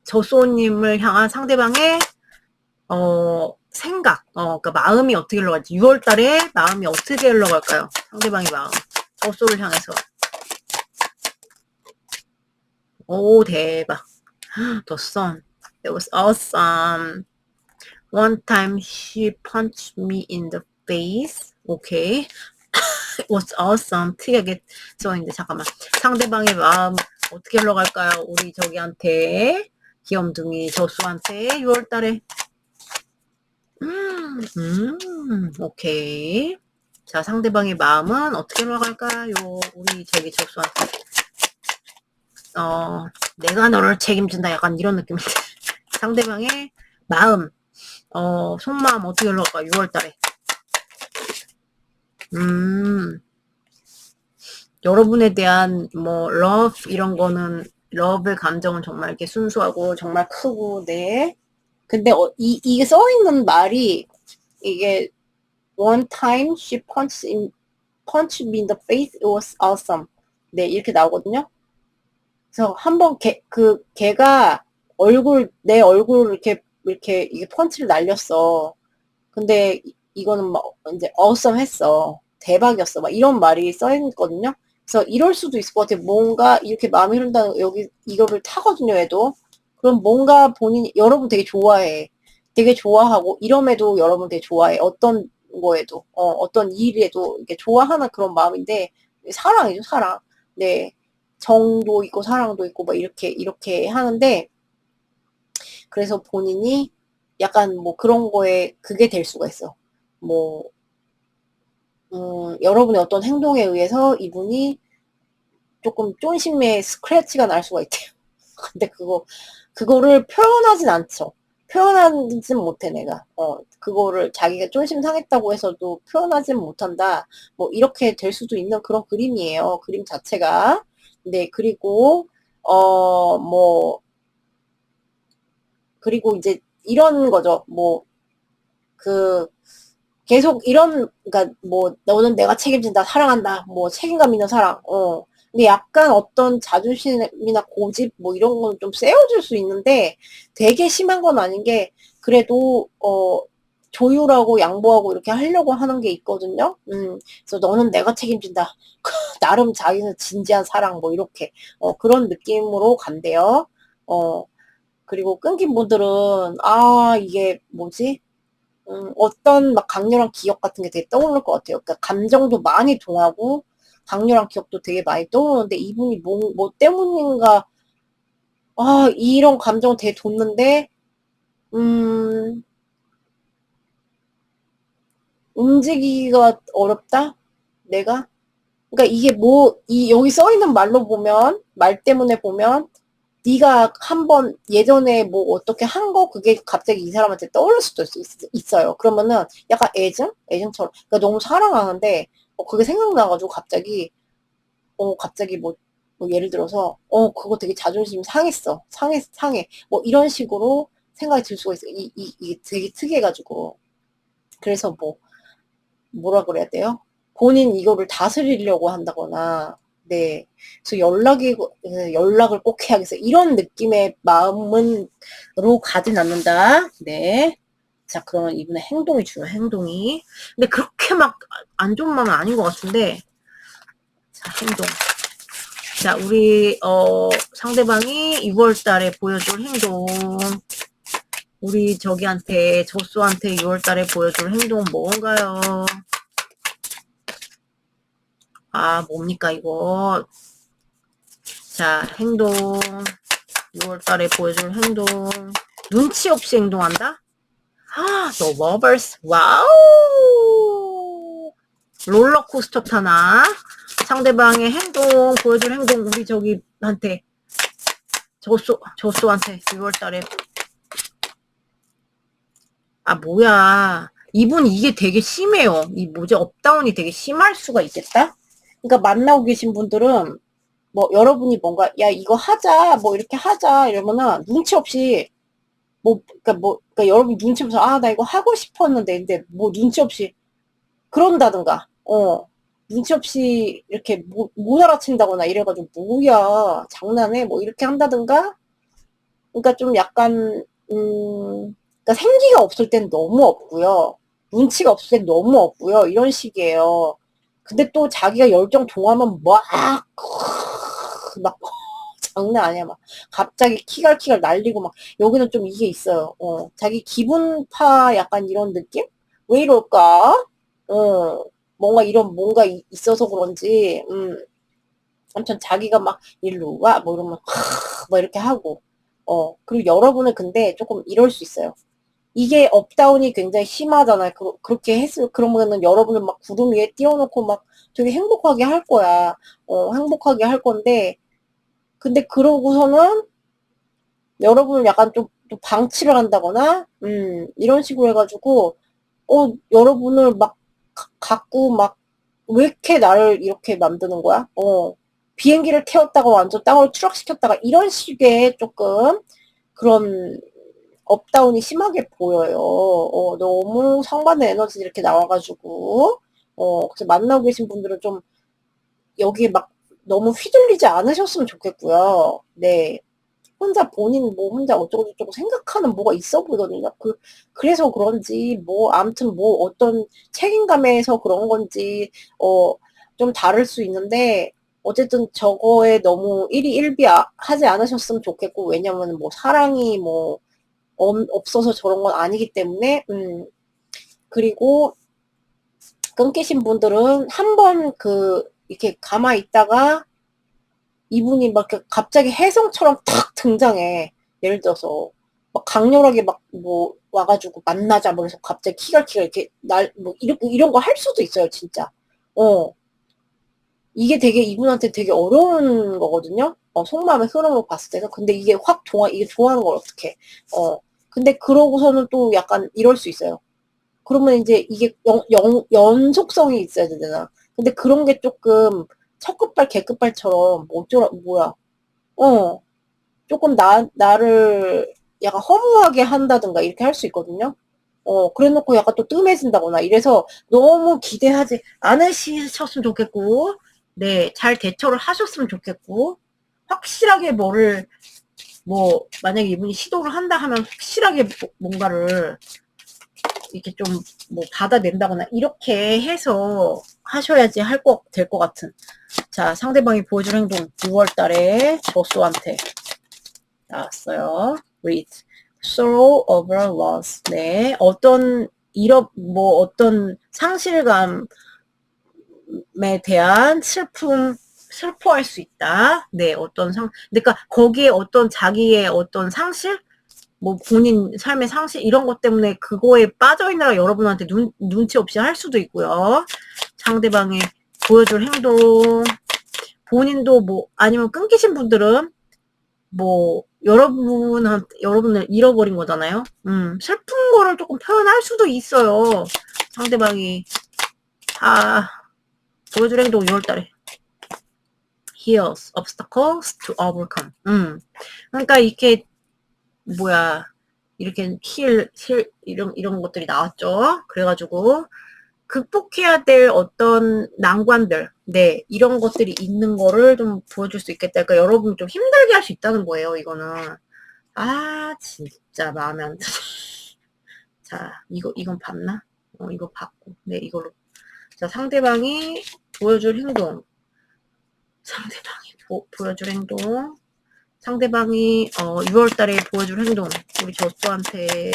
저소님을 향한 상대방의, 생각, 그러니까 마음이 어떻게 흘러갈지. 6월 달에 마음이 어떻게 흘러갈까요? 상대방의 마음. 저소를 향해서. 오, 대박. The sun. It was awesome. One time she punched me in the face. Okay. It was awesome. 특이하게 써있는데, 잠깐만. 상대방의 마음 어떻게 흘러갈까요? 우리 저기한테. 귀염둥이 저수한테 6월 달에. 오케이. 자, 상대방의 마음은 어떻게 흘러갈까요? 우리 저기 저수한테. 내가 너를 책임진다. 약간 이런 느낌인데. 상대방의 마음, 속마음 어떻게 흘러갈까? 6월 달에. 여러분에 대한 뭐 love 이런 거는 love의 감정은 정말 이렇게 순수하고 정말 크고 네. 근데 이게 써 있는 말이 이게 one time she punch me in the face. It was awesome. 네, 이렇게 나오거든요. 그래서 한번 걔가 내 얼굴을 이렇게 이게 펀치를 날렸어. 근데 이거는 막 이제 awesome 했어. 대박이었어. 막 이런 말이 써있거든요. 그래서 이럴 수도 있을 것 같아요. 뭔가 이렇게 마음이 흐른다는 여기 이거를 타거든요, 얘도. 그럼 뭔가 여러분 되게 좋아해. 되게 좋아하고 이럼에도 여러분 되게 좋아해. 어떤 거에도 어떤 일에도 이렇게 좋아하는 그런 마음인데 사랑이죠, 사랑. 네. 정도 있고 사랑도 있고 막 이렇게 하는데 그래서 본인이 약간 뭐 그런 거에 그게 될 수가 있어. 뭐 여러분의 어떤 행동에 의해서 이분이 조금 쫀심의 스크래치가 날 수가 있대요. 근데 그거를 표현하진 않죠. 표현하진 못해, 내가. 그거를 자기가 쫀심 상했다고 해서도 표현하진 못한다. 뭐, 이렇게 될 수도 있는 그런 그림이에요. 그림 자체가. 네, 그리고 이제 이런 거죠. 뭐, 계속 그러니까 뭐, 너는 내가 책임진다, 사랑한다, 뭐, 책임감 있는 사랑, 근데 약간 어떤 자존심이나 고집, 뭐, 이런 건 좀 세워줄 수 있는데, 되게 심한 건 아닌 게, 그래도, 조율하고 양보하고 이렇게 하려고 하는 게 있거든요. 그래서 너는 내가 책임진다. 나름 자기는 진지한 사랑, 뭐, 이렇게, 그런 느낌으로 간대요. 그리고 끊긴 분들은, 이게 뭐지? 어떤 막 강렬한 기억 같은 게 되게 떠오를 것 같아요. 그러니까 감정도 많이 동하고 강렬한 기억도 되게 많이 떠오르는데 이분이 뭐 때문인가 이런 감정 되게 돋는데 음, 움직이기가 어렵다? 내가? 그러니까 이게 여기 써 있는 말 때문에 보면 네가 한번 예전에 뭐 어떻게 한 거 그게 갑자기 이 사람한테 떠오를 수도 있어요. 그러면은 약간 애증처럼. 그러니까 너무 사랑하는데 그게 생각나가지고 갑자기 뭐 예를 들어서 그거 되게 자존심 상했어. 상해. 뭐 이런 식으로 생각이 들 수가 있어요. 이게 되게 특이해가지고. 그래서 뭐라 그래야 돼요? 본인 이거를 다스리려고 한다거나, 네. 그래서 연락을 꼭 해야겠어. 이런 느낌의 마음으로 가진 않는다. 네. 자, 그러면 이분의 행동이 중요해, 행동이. 근데 그렇게 막 안 좋은 마음은 아닌 것 같은데, 자, 행동. 자, 우리, 상대방이 6월 달에 보여줄 행동. 우리 저수한테 6월 달에 보여줄 행동 뭔가요? 뭡니까, 이거. 자, 행동. 6월 달에 보여줄 행동. 눈치 없이 행동한다? 너 버블스. 와우! 롤러코스터 타나? 상대방의 보여줄 행동, 우리 저기한테, 조수한테 6월 달에. 뭐야. 이분 이게 되게 심해요. 업다운이 되게 심할 수가 있겠다? 그러니까 만나고 계신 분들은 뭐 여러분이 뭔가 야 이거 하자 뭐 이렇게 하자 이러면은 눈치 없이 그러니까 여러분 눈치 없이 나 이거 하고 싶었는데 근데 뭐 눈치 없이 그런다든가 눈치 없이 이렇게 못 알아챈다거나 이래가지고 뭐야 장난해 뭐 이렇게 한다든가 그러니까 좀 약간 그러니까 생기가 없을 땐 너무 없고요 눈치가 없을 땐 너무 없고요 이런 식이에요. 근데 또 자기가 열정 동하면 막 장난 아니야. 막 갑자기 키갈키갈 날리고 막 여기는 좀 이게 있어요. 자기 기분파 약간 이런 느낌? 왜 이럴까? 뭔가 있어서 그런지 아무튼 자기가 막 일로 와 뭐 이러면 뭐 이렇게 하고 그리고 여러분은 근데 조금 이럴 수 있어요. 이게 업다운이 굉장히 심하잖아요. 그렇게 그러면은 여러분은 막 구름 위에 띄워놓고 막 되게 행복하게 할 거야. 행복하게 할 건데 근데 그러고서는 여러분을 약간 좀 방치를 한다거나, 이런 식으로 해가지고, 여러분을 막, 갖고 막, 왜 이렇게 나를 이렇게 만드는 거야? 비행기를 태웠다가 완전 땅으로 추락시켰다가 이런 식의 조금 그런 업다운이 심하게 보여요. 너무 상반된 에너지 이렇게 나와가지고, 그래서 만나고 계신 분들은 좀 여기에 막 너무 휘둘리지 않으셨으면 좋겠고요. 네. 혼자 본인 뭐 혼자 어쩌고저쩌고 생각하는 뭐가 있어 보이거든요. 그래서 그런지 뭐 아무튼 뭐 어떤 책임감에서 그런 건지 좀 다를 수 있는데 어쨌든 저거에 너무 일희일비하지 않으셨으면 좋겠고 왜냐면 뭐 사랑이 뭐 없어서 저런 건 아니기 때문에 그리고 끊기신 분들은 한번 이렇게 가만히 있다가 이분이 막 갑자기 혜성처럼 탁 등장해. 예를 들어서 막 강렬하게 막 뭐 와가지고 만나자 뭐 그래서 갑자기 키갈키갈 이렇게 뭐 이런 거 할 수도 있어요 진짜. 어 이게 되게 이분한테 되게 어려운 거거든요. 속마음의 흐름을 봤을 때는 근데 이게 확 이게 좋아하는 걸 어떡해. 근데 그러고서는 또 약간 이럴 수 있어요. 그러면 이제 이게 연속성이 있어야 되잖아. 근데 그런 게 조금 첫급발 개급발처럼 뭐야 조금 나를 약간 허무하게 한다든가 이렇게 할 수 있거든요. 그래 놓고 약간 또 뜸해진다거나 이래서 너무 기대하지 않으셨으면 좋겠고, 네, 잘 대처를 하셨으면 좋겠고, 확실하게 만약에 이분이 시도를 한다 하면 확실하게 뭔가를 이렇게 좀 받아낸다거나 이렇게 해서 하셔야지 될 것 같은. 자, 상대방이 보여줄 행동 6월 달에 저수한테 나왔어요. read. sorrow over loss. 네. 어떤 상실감에 대한 슬퍼할 수 있다. 네, 그러니까 거기에 어떤 자기의 어떤 상실? 본인 삶의 상실, 이런 것 때문에 그거에 빠져있느라 여러분한테 눈치 없이 할 수도 있고요. 상대방이 보여줄 행동, 본인도 아니면 끊기신 분들은 여러분을 잃어버린 거잖아요. 슬픈 거를 조금 표현할 수도 있어요. 상대방이, 보여줄 행동 6월달에. Heals, obstacles to overcome. 그러니까 이렇게 이런 것들이 나왔죠. 그래가지고, 극복해야 될 어떤 난관들, 네, 이런 것들이 있는 거를 좀 보여줄 수 있겠다. 그러니까 여러분 좀 힘들게 할 수 있다는 거예요, 이거는. 진짜 마음에 안 드네. 자, 이건 봤나? 이거 봤고. 네, 이걸로. 자, 상대방이 보여줄 행동. 보여줄 행동. 상대방이, 6월 달에 보여줄 행동. 우리 저수한테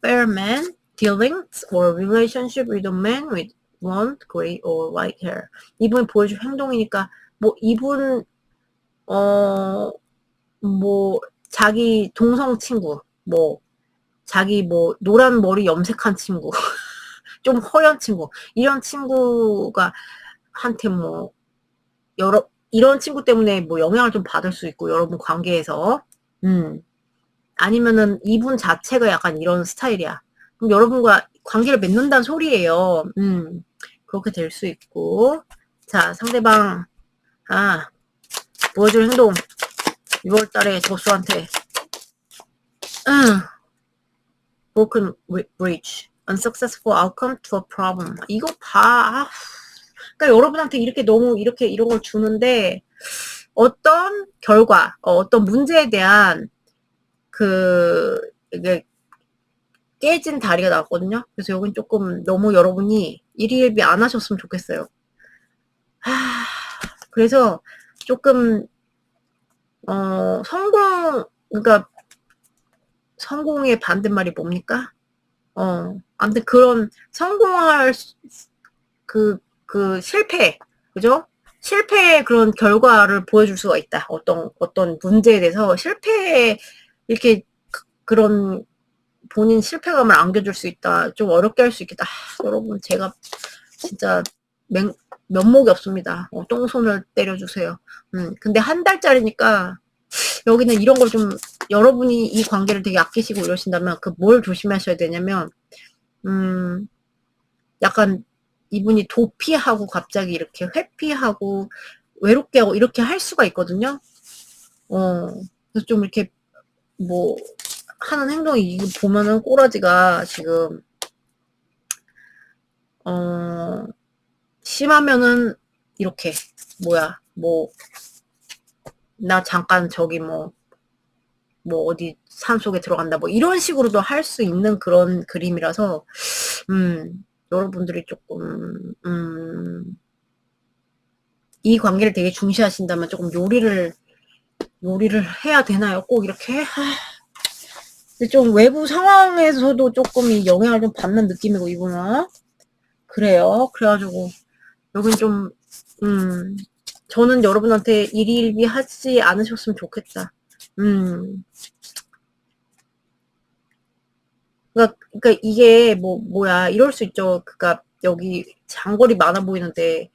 fair man, dealings or relationship with a man with blonde, gray or white hair. 이분이 보여줄 행동이니까, 이분, 자기 동성 친구, 자기 노란 머리 염색한 친구, 좀 허연 친구, 이런 친구가 한테 이런 친구 때문에 영향을 좀 받을 수 있고, 여러분 관계에서. 아니면은 이분 자체가 약간 이런 스타일이야. 그럼 여러분과 관계를 맺는다는 소리예요. 그렇게 될 수 있고. 자, 상대방, 보여줄 행동. 6월 달에 저수한테, broken bridge. unsuccessful outcome to a problem. 이거 봐. 그러니까 여러분한테 이런 걸 주는데, 어떤 결과, 어떤 문제에 대한, 이게, 깨진 다리가 나왔거든요. 그래서 여긴 조금 너무 여러분이 일희일비 안 하셨으면 좋겠어요. 그래서 조금 그러니까 성공의 반대말이 뭡니까? 아무튼 그런 성공할 실패, 그죠? 실패의 그런 결과를 보여줄 수가 있다. 어떤 문제에 대해서 이렇게 그런 본인 실패감을 안겨줄 수 있다. 좀 어렵게 할 수 있겠다. 여러분, 제가 진짜 면목이 없습니다. 똥손을 때려주세요. 근데 한 달짜리니까 여기는 이런 걸 좀 여러분이 이 관계를 되게 아끼시고 이러신다면 뭘 조심하셔야 되냐면 약간 이분이 도피하고 갑자기 이렇게 회피하고 외롭게 하고 이렇게 할 수가 있거든요. 그래서 좀 이렇게 하는 행동이 이거 보면은 꼬라지가 지금 어, 심하면은 이렇게 뭐야 뭐 나 잠깐 저기 뭐 어디 산속에 들어간다 뭐 이런 식으로도 할 수 있는 그런 그림이라서 여러분들이 조금 이 관계를 되게 중시하신다면 조금 요리를 해야 되나요? 꼭 이렇게? 근데 좀 외부 상황에서도 조금 이 영향을 좀 받는 느낌이고 이분은 그래요. 그래가지고 여긴 좀 음, 저는 여러분한테 일일비 하지 않으셨으면 좋겠다. 음, 그러니까 이게 뭐야 이럴 수 있죠. 그러니까 여기 장거리 많아 보이는데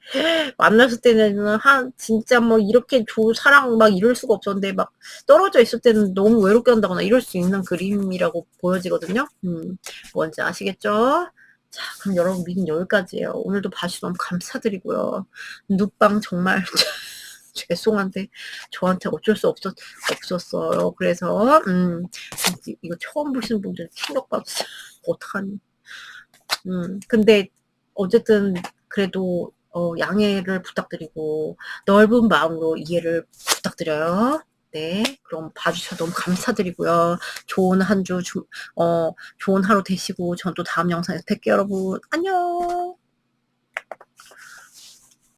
만났을 때는 한 진짜 뭐 이렇게 사랑 막 이럴 수가 없었는데 막 떨어져 있을 때는 너무 외롭게 한다거나 이럴 수 있는 그림이라고 보여지거든요. 뭔지 아시겠죠? 자, 그럼 여러분 미는 여기까지예요. 오늘도 봐주셔서 너무 감사드리고요. 눕방 정말 죄송한데 저한테 어쩔 수 없었어요. 그래서 이거 처음 보시는 분들 충격받으세요. 어떡하니? 근데 어쨌든 그래도 양해를 부탁드리고 넓은 마음으로 이해를 부탁드려요. 네, 그럼 봐주셔서 너무 감사드리고요. 좋은 한 주, 좋은 하루 되시고 전 또 다음 영상에서 뵐게요, 여러분. 안녕.